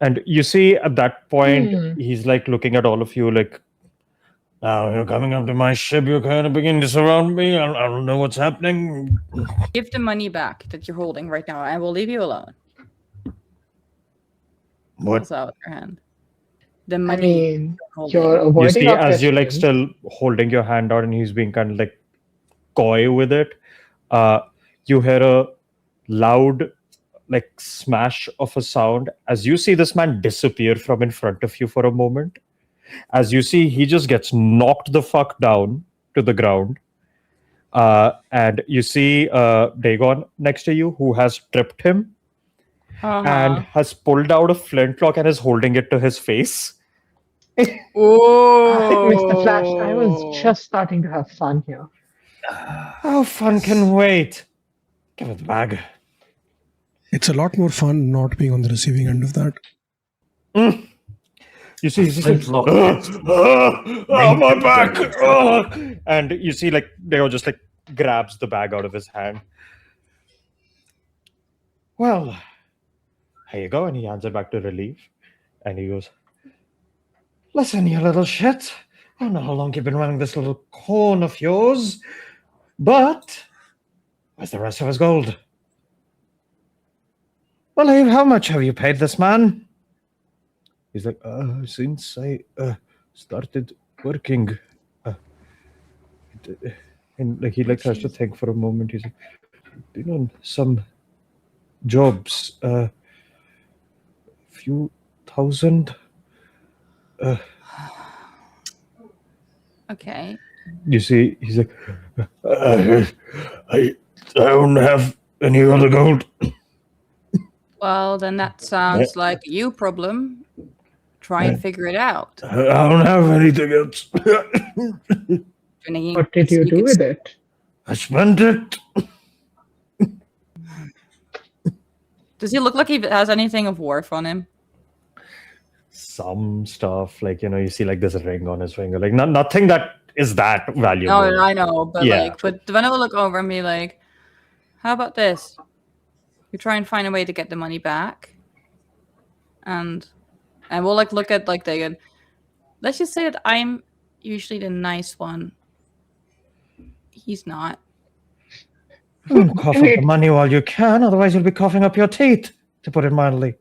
And you see at that point, he's like looking at all of you like, Now you're coming up to my ship, you're kind of beginning to surround me. I don't know what's happening. Give the money back that you're holding right now. I will leave you alone. What? Pulls out your hand. The I money mean, holding. you're you avoiding see our as you're like question. still holding your hand out and he's being kind of like coy with it, you hear a loud like smash of a sound as you see this man disappear from in front of you for a moment. As you see, he just gets knocked the fuck down to the ground. And you see Dagon next to you who has tripped him and has pulled out a flintlock and is holding it to his face. Oh, Mr. Flash, I was just starting to have fun here. How fun can wait? Give it the bag. It's a lot more fun not being on the receiving end of that. You see, he's just like, my back! and you see, like, Deo just like grabs the bag out of his hand. Well, here you go, and he hands it back to Relief, and he goes, "Listen, you little shit. I don't know how long you've been running this little corn of yours, but where's the rest of his gold? Well, Abe, how much have you paid this man?" He's like, since I started working. And like he like tries to think for a moment. He's like, been on some jobs, few thousand. okay. You see, he's like, I don't have any other gold. Well, then that sounds like a you problem. Try and figure it out. I don't have anything else. What did you do with it? I spent it. Does he look like he has anything of worth on him? some stuff, like, you know, you see like there's a ring on his finger, like nothing that is that valuable. No, I know, but Yeah. like, but Devana will look over and be like, "How about this? You try and find a way to get the money back, and we'll like look at like the. Let's just say that I'm usually the nice one. He's not. Cough up the money while you can, otherwise you'll be coughing up your teeth, to put it mildly.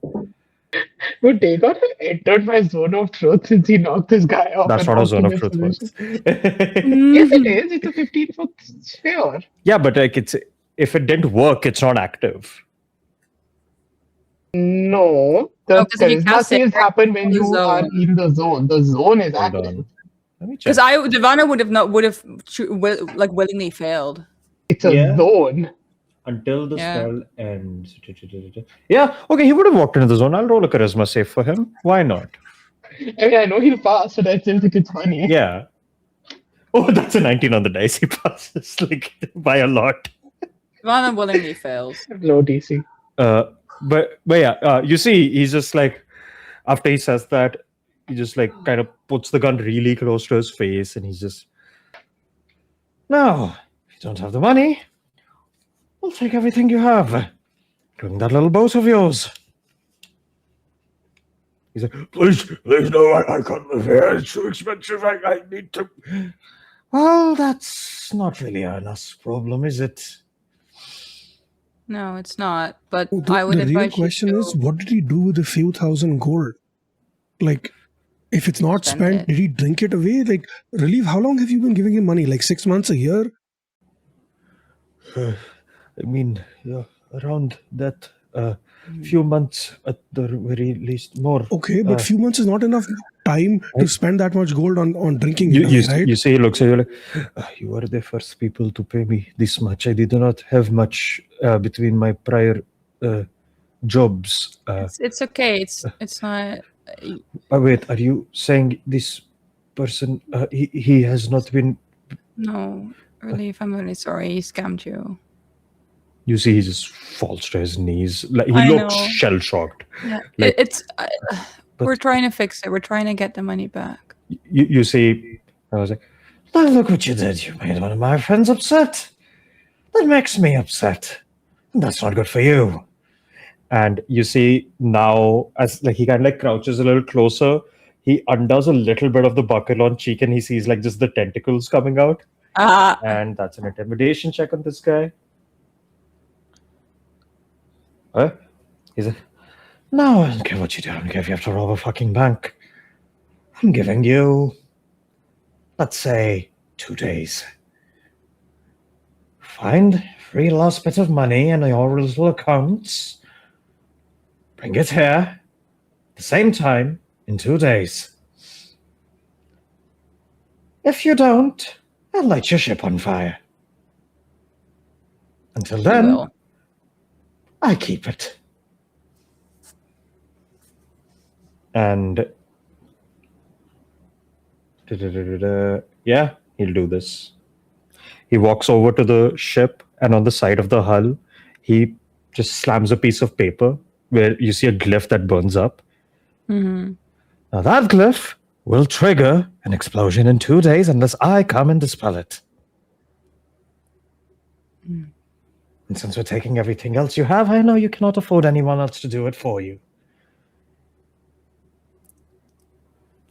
But Dagon entered my zone of truth since he knocked this guy off. That's and not a zone of opted truth the works. solution. Yes, it is. It's a 15-foot sphere. Yeah, but like if it didn't work, it's not active. No, the No, 'cause if you charisma cast it saves happen when in the you are zone. in the zone. The zone is Hold active. on. Let me check. Because Devana would have willingly failed. It's a Yeah. zone. Until the Yeah. spell ends. Yeah, okay, he would have walked into the zone. I'll roll a charisma save for him. Why not? I mean, I know he'll pass, but I still think it's funny. Yeah. Oh, that's a 19 on the dice. He passes like by a lot. Devana willingly fails. Low DC. But yeah, you see, he's just like, after he says that, he just like kind of puts the gun really close to his face, and he's just, "Now, if you don't have the money, we'll take everything you have. including that little boat of yours. He's like, Please, no, I can't live here. It's too expensive. I need to. well, that's not really Anna's problem, is it? No, it's not. But Oh, I would the real advise you question to is, what did he do with the few thousand gold? Like, if it's not Spend spent, it. did he drink it away? Like, Relief, how long have you been giving him money? Like 6 months, a year? I mean, yeah, around that few months at the very least more. Okay, but few months is not enough time to spend that much gold on drinking it away, right? You see, he looks at you like, you are the first people to pay me this much. I did not have much between my prior jobs. It's okay. It's not. Wait, are you saying this person, he has not been... No, Relief. I'm really sorry. He scammed you. You see, he just falls to his knees. Like, he I looks know. shell-shocked. Yeah, Like- it's. But- We're trying to fix it. We're trying to get the money back. You see, I was like, "Oh, look what you did. You made one of my friends upset. That makes me upset. That's not good for you." And you see now, as like he kind of like crouches a little closer, he undoes a little bit of the buckle on cheek, and he sees like just the tentacles coming out. And that's an intimidation check on this guy. He's like, "No, I don't care what you do. I don't care if you have to rob a fucking bank. I'm giving you, let's say, 2 days. Find every last bit of money in your little accounts. Bring it here. At the same time, in 2 days. If you don't, I'll light your ship on fire. Until You then, will. I keep it." And yeah, he'll do this. He walks over to the ship, and on the side of the hull, he just slams a piece of paper where you see a glyph that burns up. Mm-hmm. Now that glyph will trigger an explosion in 2 days unless I come and dispel it. And since we're taking everything else you have, I know you cannot afford anyone else to do it for you.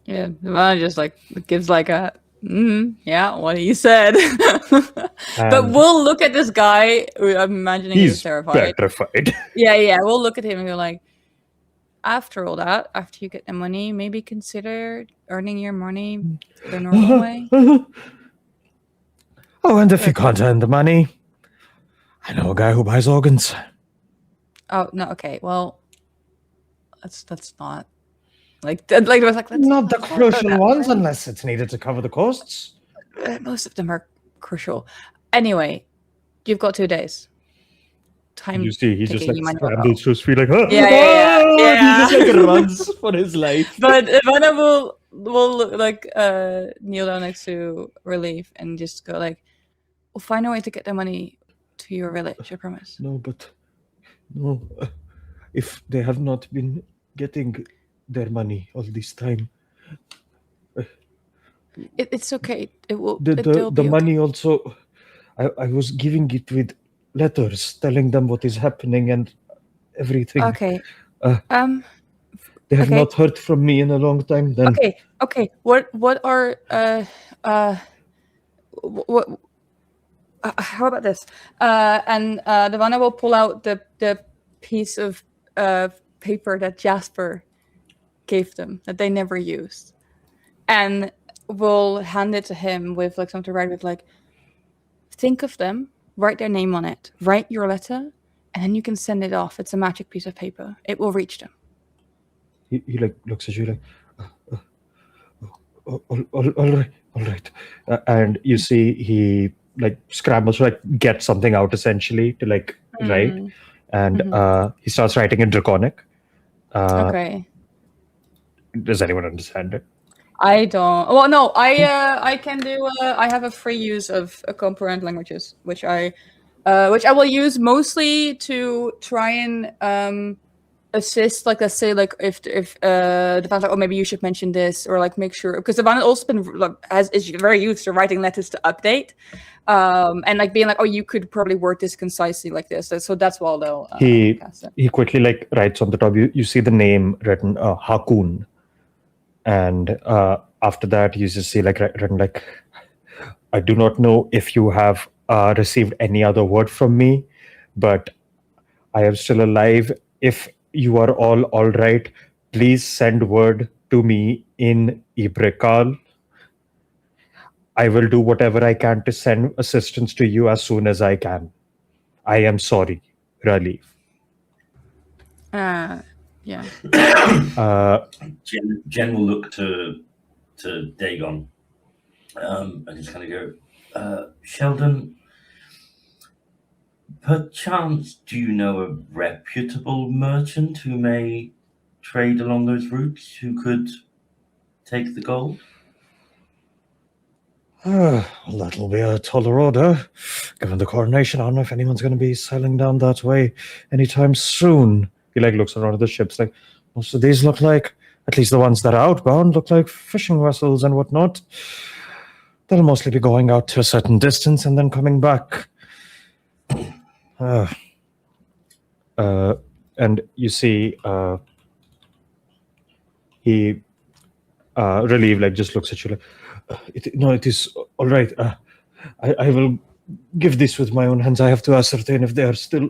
Yeah, Ivana just like gives like a yeah, what he said. But And we'll look at this guy. I'm imagining he's he's terrified. petrified. Yeah. We'll look at him and go like, after all that, after you get the money, maybe consider earning your money the normal way. Oh, and if you can't earn the money, I know a guy who buys organs. Oh no, okay. Well, that's not like there was like let's Not the talk about crucial that, ones, right? unless it's needed to cover the costs. Most of them are crucial. Anyway, you've got 2 days. Time. You see, he to just get like your money scrambles back. to his feet, like, "Huh? Yeah. He just like runs for his life. But Ivana will like kneel down next to Relief and just go like, "We'll find a way to get the money to your village. I promise." No, if they have not been getting their money all this time, It's okay. It will. the It'll be money also, I was giving it with letters telling them what is happening and everything. Okay. They have okay. not heard from me in a long time. Then Okay. What are what? How about this? And Ivana will pull out the piece of paper that Jasper gave them that they never used, and we'll hand it to him with like something to write with, like, think of them, write their name on it, write your letter, and then you can send it off. It's a magic piece of paper. It will reach them. he like looks at you like, all right. And you see he like scrambles to like get something out essentially to like write, and he starts writing in Draconic. Okay. Does anyone understand it? I don't. Well, no. I can do. I have a free use of component languages, which I will use mostly to try and assist, like let's say like if the like, oh, maybe you should mention this, or like make sure, because Ivana also been like, is very used to writing letters to update, and like being like, oh, you could probably word this concisely like this. So that's why they'll cast it. He quickly like writes on the top. You see the name written Hakun, and after that you just see like written like, I do not know if you have received any other word from me, but I am still alive. If you are all right, please send word to me in Ibrekal. I will do whatever I can to send assistance to you as soon as I can. I am sorry, really. Yeah. Jen will look to Dagon and just kind of go, Sheldon, perchance do you know a reputable merchant who may trade along those routes who could take the gold? Well, that'll be a taller order. Given the coronation, I don't know if anyone's going to be sailing down that way anytime soon. He like looks around at the ships like, most of these look like, at least the ones that are outbound, look like fishing vessels and whatnot. They'll mostly be going out to a certain distance and then coming back. And you see he relieved, like just looks at you like, it is all right. I will give this with my own hands. I have to ascertain if they are still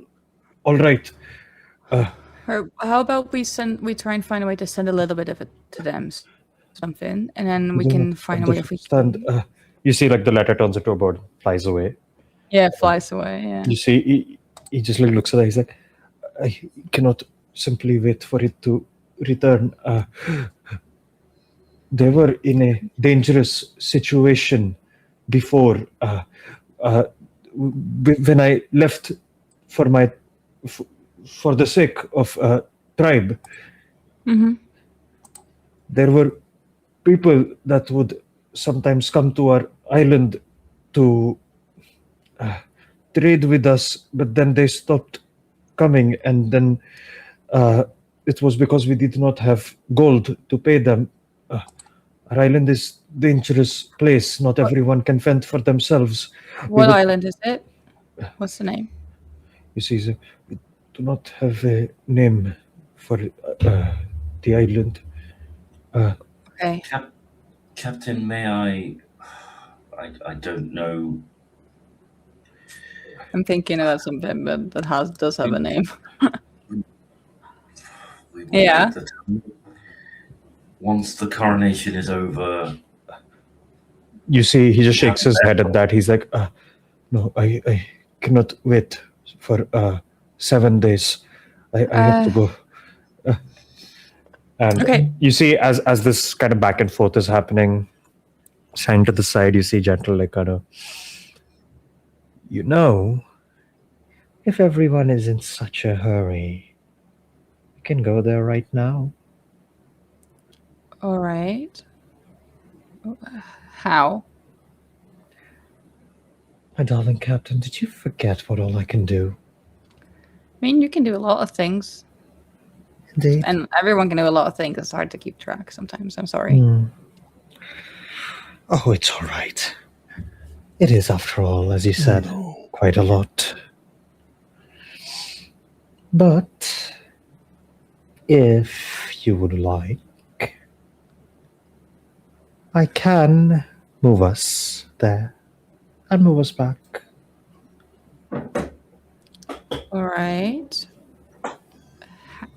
all right. Or how about we try and find a way to send a little bit of it to them, something, and then we can find a way if we can. You see, like the letter turns into a bird, flies away. Yeah, flies away. Yeah. You see, he just like looks at it. He's like, I cannot simply wait for it to return. They were in a dangerous situation before. When I left for the sake of tribe, there were people that would sometimes come to our island to trade with us, but then they stopped coming, and then it was because we did not have gold to pay them. Our island is a dangerous place. Not everyone can fend for themselves. What island is it? What's the name? You see, we do not have a name for the island. Okay. Captain, may I don't know. I'm thinking about something, but that does have a name. Yeah. Once the coronation is over. You see, he just shakes his head at that. He's like, no, I cannot wait for 7 days. I have to go. And okay. You see, as this kind of back and forth is happening, sign to the side, you see Gentle like kind of, if everyone is in such a hurry, we can go there right now. All right. How? My darling Captain, did you forget what all I can do? I mean, you can do a lot of things. Indeed. And everyone can do a lot of things. It's hard to keep track sometimes. I'm sorry. Oh, it's all right. It is, after all, as you said, quite a lot. But if you would like, I can move us there and move us back. All right.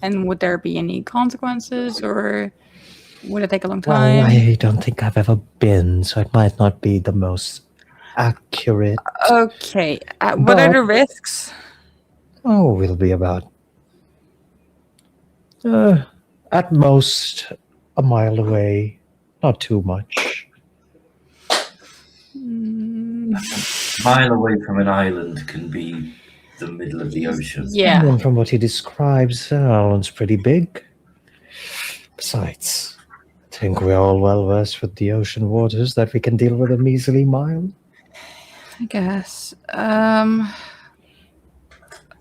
And would there be any consequences, or would it take a long time? Well, I don't think I've ever been, so it might not be the most accurate. Okay. What are the risks? Oh, we'll be about, at most, a mile away. Not too much. A mile away from an island can be the middle of the ocean. Yeah. And from what he describes, the island's pretty big. Besides, I think we're all well versed with the ocean waters that we can deal with a measly mile. I guess.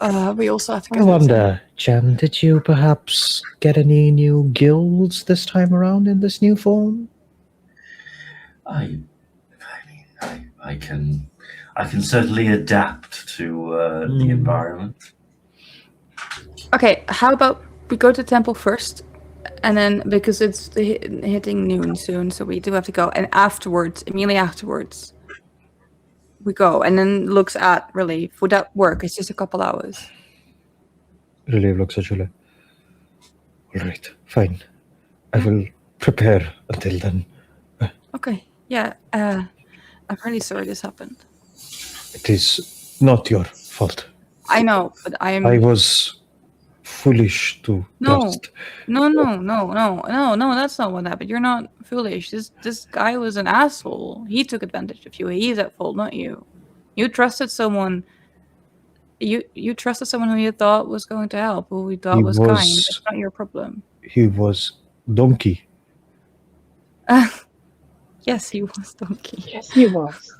We also have to I get wonder, Jen, did you perhaps get any new guilds this time around in this new form? I mean, I can certainly adapt to the environment. Okay, how about we go to the temple first, and then because it's hitting noon soon, so we do have to go. And afterwards, immediately afterwards, we go and then looks at relief. Would that work? It's just a couple hours. Relief looks at you like, all right, fine. I will prepare until then. Okay, yeah. I'm really sorry this happened. It is not your fault. I know, but I was foolish to trust. No, that's not what happened. You're not foolish. This guy was an asshole. He took advantage of you. He's at fault, not you. You trusted someone. You trusted someone who you thought was going to help, who we thought was kind. That's not your problem. He was donkey. Yes, he was donkey. Yes, he was.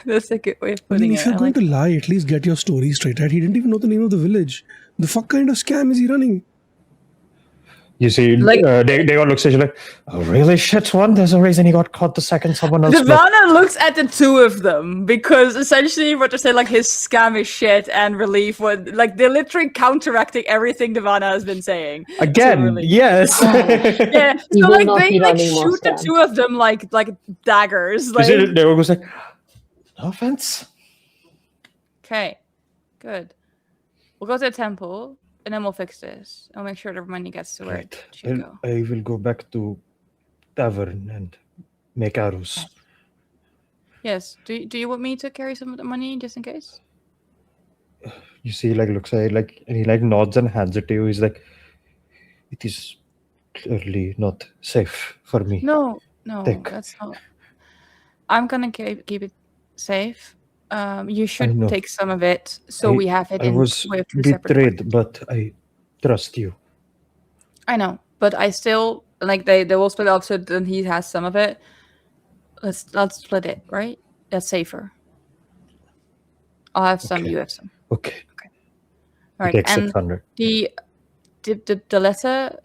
That's a good way of I putting mean, it. if you're going to lie, at least get your story straight, right? He didn't even know the name of the village. The fuck kind of scam is he running? You see, Like- they all look at you like, oh, really? Shit, one? There's a reason he got caught the second someone else. Devana looks at the two of them because essentially what they're saying, like his scam is shit and relief would like they're literally counteracting everything Devana has been saying. Again, Relief. yes. Yeah, We so will like not they be like running more shoot the scams. two of them like daggers. You Like see, they all goes like, no offense. okay, good. We'll go to the temple and then we'll fix this. I'll make sure the money gets to where Right. it should go. I will go back to tavern and make arrows. Yes. Do you want me to carry some of the money just in case? You see, like looks like and he like nods and hands it to you. He's like, it is clearly not safe for me. No, Take. that's not. I'm gonna keep it safe. You know. should take some of it, so we have it I in was with the separate betrayed, but I trust you. I know, but I still like they will split up, so then he has some of it. Let's split it, right? That's safer. I'll have some, Okay. you have some. Okay. All right, Take and 600. the letter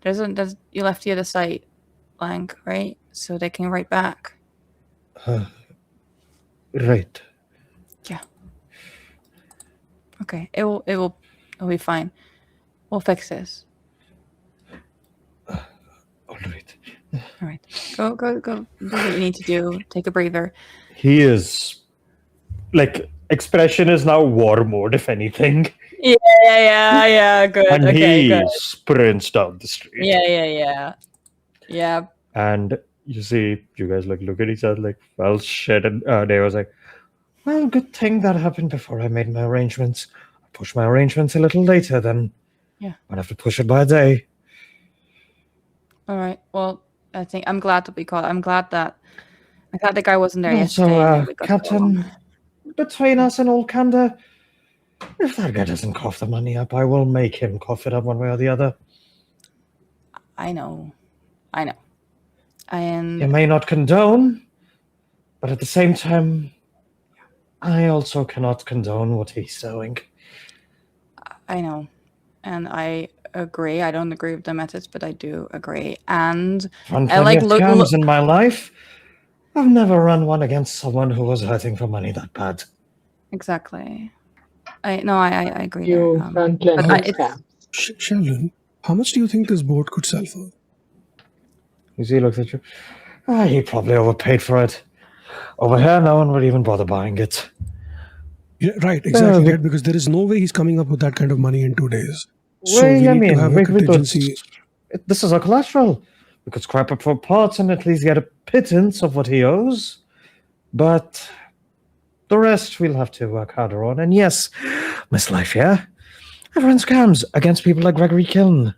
there's you left the other side blank, right? So they can write back. Right. Okay, it'll be fine. We'll fix this. All right. All right, go do what you need to do. Take a breather. He is like expression is now war mode, if anything. Yeah. Good. And Okay, he good. sprints down the street. Yeah. And you see, you guys like look at each other like, well, shit. And they was like, well, good thing that happened before I made my arrangements. I pushed my arrangements a little later, then I'd have to push it by a day. All right. Well, I think I'm glad to be caught. I'm glad the guy wasn't there Also, yesterday. and we got to go along. Captain, between us and all candor, if that guy doesn't cough the money up, I will make him cough it up one way or the other. I know. You And may not condone, but at the same time, I also cannot condone what he's doing. I know. And I agree. I don't agree with the methods, but I do agree. And Run I like plenty of look- scams in my life. I've never run one against someone who was hurting for money that bad. exactly. I agree. You there. run plenty but of it's- scams. Sheldon, how much do you think this boat could sell for? You see, he looks at you. He probably overpaid for it. Over here, no one would even bother buying it. Yeah, right, exactly, we- right, because there is no way he's coming up with that kind of money in 2 days. So Well, we I need mean, to have we a could- contingency. This is our collateral. We could scrap it for parts and at least get a pittance of what he owes. But the rest we'll have to work harder on. And yes, Miss Life here, I've run scams against people like Gregory Kiln.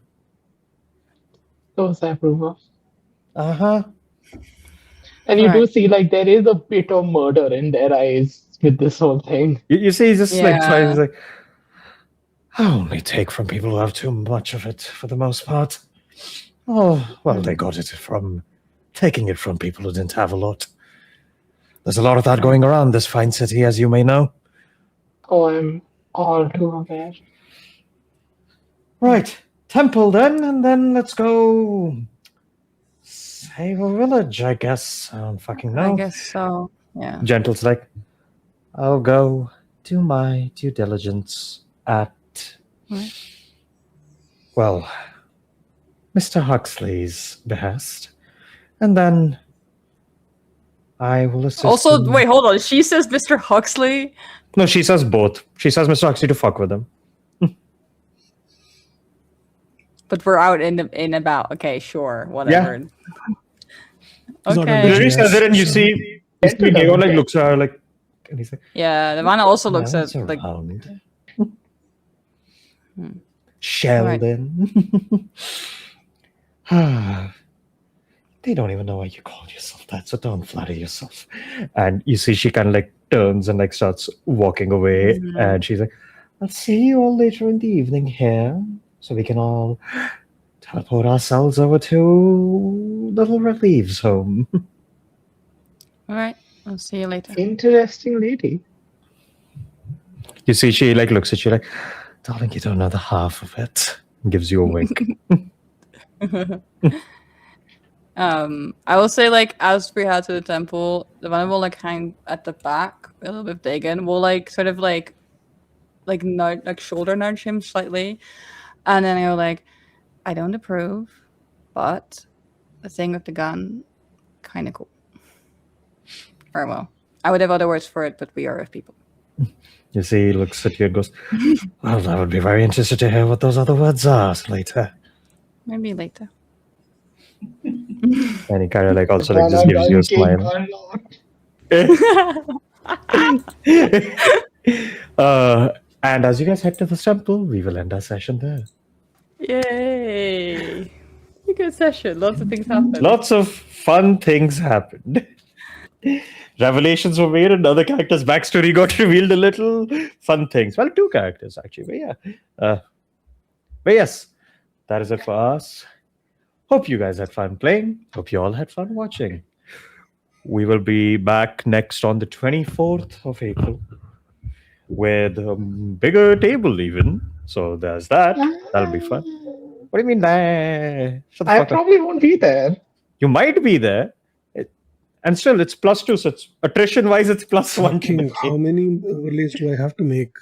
Those I approve of. Uh-huh. And you do Right. see like there is a bit of murder in their eyes with this whole thing. You see, he's just like, trying, Yeah. he's like, I only take from people who have too much of it for the most part. Oh, well, they got it from taking it from people who didn't have a lot. There's a lot of that going around this fine city, as you may know. Oh, I'm All too aware. Right, temple then, and then let's go save a village, I guess. I don't fucking know. I guess so. Yeah. Gentle's like, I'll go do my due diligence at, Right. well, Mr. Huxley's behest. And then I will assist Also, him. wait, hold on. She says Mr. Huxley. No, she says both. She says Mr. Huxley to fuck with him. But we're out in about. Okay, sure, whatever. He's not a Okay. bitch. Literally says it, and you So- see Diego like looks at her like, and he's like, Yeah, Ivana also looks "That's at like. around." Hmm. Sheldon. They don't even know why you call yourself that, so don't flatter yourself. And you see she kind of like turns and like starts walking away, Mhm. and she's like, I'll see you all later in the evening here, so we can all teleport ourselves over to Little Relieve's home. All right, I'll see you later. Interesting lady. You see she like looks at you like, darling, you don't know the half of it. And gives you a wink. I will say, like, as we head to the temple, the one will like hang at the back a little bit Dagon. We'll like sort of like nudge, like shoulder nudge him slightly, and then I'll like, I don't approve, but the thing with the gun, kind of cool. Very well. I would have other words for it, but we are with people. You see he looks at you and goes, well, I would be very interested to hear what those other words are later. Maybe later. And he kind of like also like just gives you a smile. And as you guys head to the temple, we will end our session there. Yay! A good session. Lots of things happened. Lots of fun things happened. Revelations were made, and other characters' backstory got revealed a little. Fun things. Well, 2 characters actually, but yeah. But yes, that is it for us. Hope you guys had fun playing. Hope you all had fun watching. We will be back next on the 24th of April with a bigger table even. So there's that. That'll be fun. What do you mean, nah? Shut the I fuck up. probably won't be there. You might be there. And still, it's +2, so it's attrition-wise, it's +1. Fucking, how many overlays do I have to make?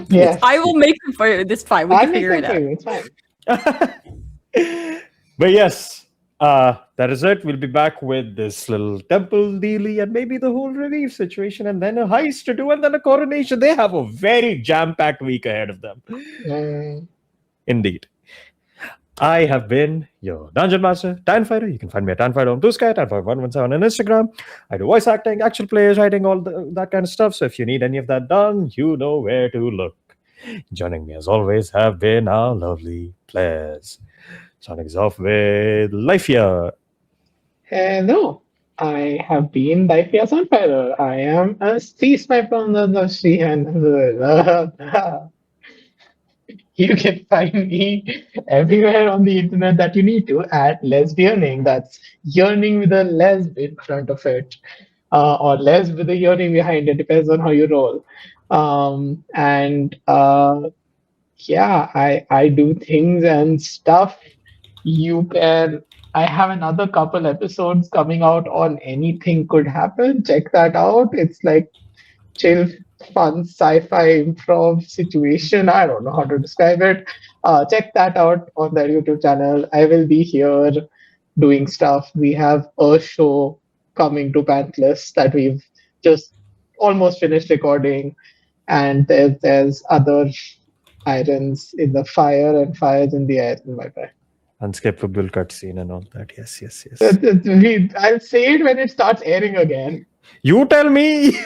Yes. I will make them for you. This fine. We I'll can make figure them it for out. you. It's fine. But yes, that is it. We'll be back with this little temple dealy and maybe the whole relief situation, and then a heist to do, and then a coronation. They have a very jam-packed week ahead of them. Indeed. I have been your Dungeon Master, Tanfighter. You can find me at Tanfighter on Blue Sky, Tanfighter117 on Instagram. I do voice acting, actual players, writing, all that kind of stuff. So if you need any of that done, you know where to look. Joining me as always have been our lovely players. Starting us off with Lifia. Hello. I have been Daifia Sunfire. I am a sea sniper on the sea and you can find me everywhere on the internet that you need to at lesbianing. That's yearning with a lesb in front of it. Or lesb with a yearning behind it, depends on how you roll. Yeah, I do things and stuff. I have another couple episodes coming out on Anything Could Happen. Check that out. It's like chill, fun sci-fi improv situation. I don't know how to describe it. Check that out on their YouTube channel. I will be here doing stuff. We have a show coming to Pantsless that we've just almost finished recording, and there's other irons in the fire and fires in the air in my bag. Unskippable cutscene and all that. Yes. I'll say it when it starts airing again. You tell me.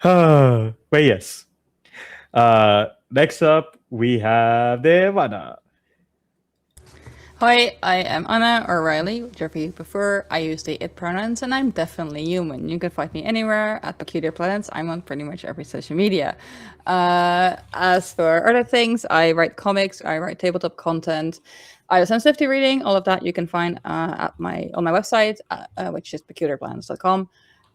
But yes. Next up, we have Devana. Hi, I am Anna or Riley, whichever you prefer. I use they it pronouns, and I'm definitely human. You can find me anywhere at Peculiar Planets. I'm on pretty much every social media. As for other things, I write comics, I write tabletop content, I do sensitivity reading. All of that you can find on my website, which is peculiarplanets.com.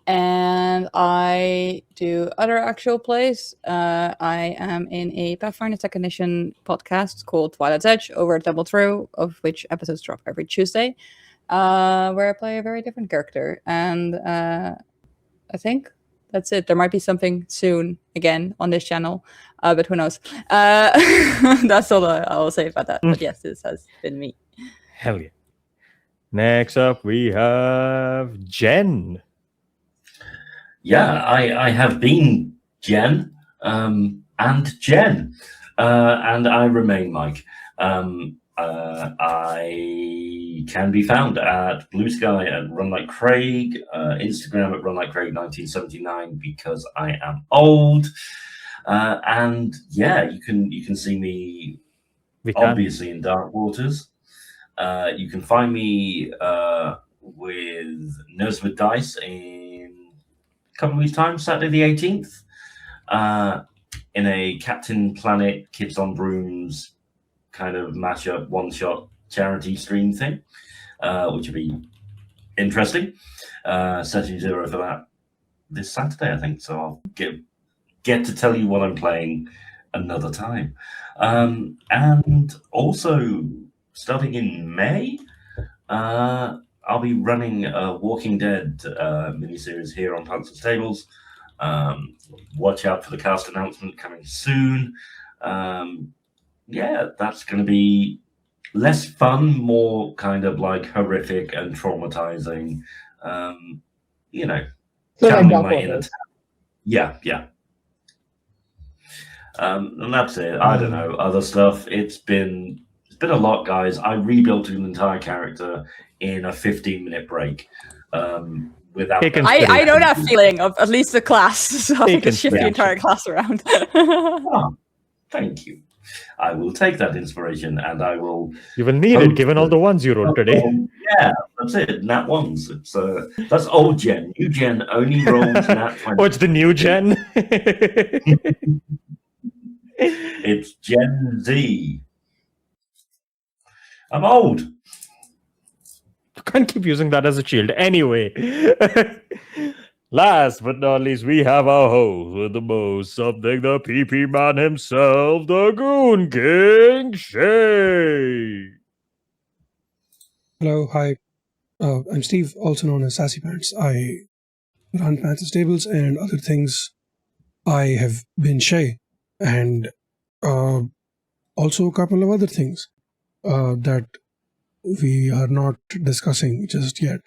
And I do other actual plays. I am in a Pathfinder 2nd Edition podcast called Twilight's Edge over at Double Through, of which episodes drop every Tuesday, where I play a very different character. And I think that's it. There might be something soon again on this channel, but who knows? That's all I will say about that. But yes, this has been me. Hell yeah. Next up, we have Jen. Yeah, I have been Jen and Jen, and I remain Mike. I can be found at Blue Sky at Run Like Craig, Instagram at Run Like Craig 1979 because I am old, and yeah, you can see me obviously in Dark Waters. You can find me with Nerds with Dice in a couple of weeks' time, Saturday the 18th, in a Captain Planet Kids on Brooms kind of mashup one-shot charity stream thing, which will be interesting. Setting 0 for that this Saturday, I think. So I'll get to tell you what I'm playing another time. And also, starting in May, I'll be running a Walking Dead miniseries here on Pantsless Tables. Watch out for the cast announcement coming soon. Yeah, that's going to be less fun, more kind of like horrific and traumatizing. You know, So like channeling Dark my inner. Waters. Yeah. And that's it. I don't know other stuff. It's been a lot, guys. I rebuilt an entire character in a 15-minute break. Without I know that feeling of at least the class, so I Take can shift the inspiration. entire class around. Oh, thank you. I will take that inspiration and I will. You will need it, given all the ones you rolled today. Yeah, that's it. Nat ones. It's that's old Gen. New Gen only rolls Nat 20. Oh, it's the new Gen. It's Gen Z. I'm old. Can't keep using that as a shield. Anyway, last but not least, we have our host with the most, something the PP man himself, the Goon King, Shay. Hello, hi. I'm Steve, also known as Sassy Pants. I run Pantsless Tables and other things. I have been Shay, and also a couple of other things that we are not discussing just yet.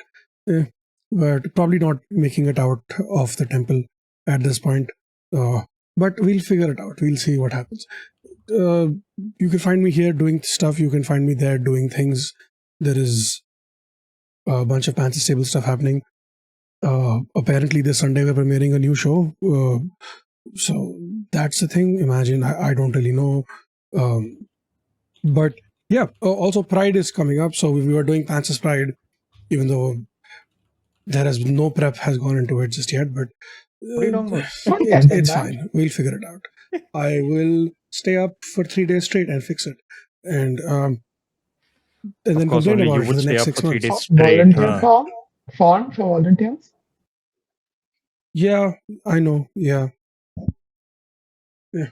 But probably not making it out of the temple at this point. But we'll figure it out. We'll see what happens. You can find me here doing stuff. You can find me there doing things. There is a bunch of Pantsless Table stuff happening. Apparently this Sunday we're premiering a new show. So that's the thing. Imagine, I don't really know. But yeah, also Pride is coming up. So we were doing Pantsless Pride, even though there has been no prep has gone into it just yet. But it's fine. We'll figure it out. I will stay up for 3 days straight and fix it. And then complain about it for the next 6 months. Volunteer form for volunteers? Yeah, I know. Yeah.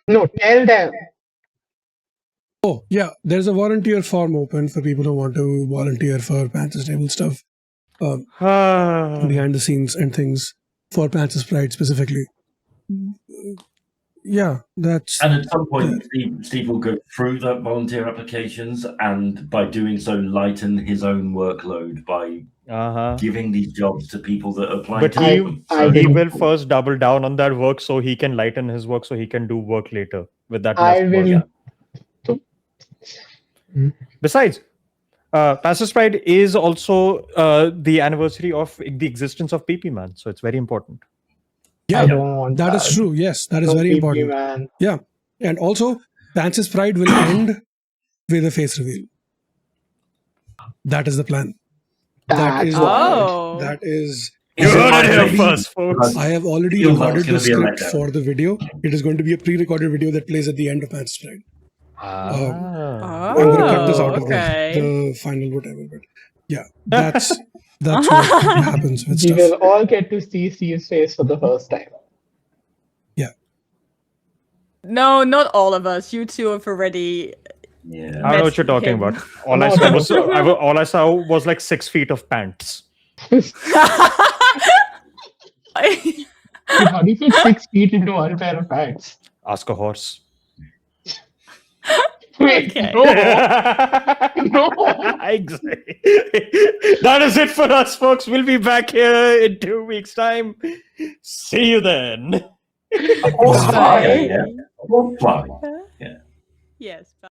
No, tell them. Oh, yeah. There's a volunteer form open for people who want to volunteer for Pantsless Table stuff. Behind the scenes and things for Pantsless Pride specifically. Yeah, that's... And at some point, Steve will go through the volunteer applications and by doing so lighten his own workload by giving these jobs to people that apply. But to them. he will first double down on that work so he can lighten his work so he can do work later with that. I will. Besides, Pantsless Pride is also the anniversary of the existence of PP Man, so it's very important. Yeah, I don't want that is true. Yes, that is very PP, important. Man. Yeah, and also Pantsless Pride will end with a face reveal. That is the plan. That is that is. You heard it here first, folks. I have already recorded the script for the video. It is going to be a pre-recorded video that plays at the end of Pantsless Pride. I'm going to cut this out of the final whatever. But yeah, That's what happens with We stuff. will all get to see Steve's face for the first time. No, not all of us. You two have already. Yeah. I don't know what you're talking him. about. All I saw was all I saw was like 6 feet of pants. How do you fit 6 feet into one pair of pants? Ask a horse. Wait, Okay. no. No. Exactly. That is it for us, folks. We'll be back here in 2 weeks' time. See you then. A horse Bye. flyer, yeah. A horse flyer. Yes. Bye.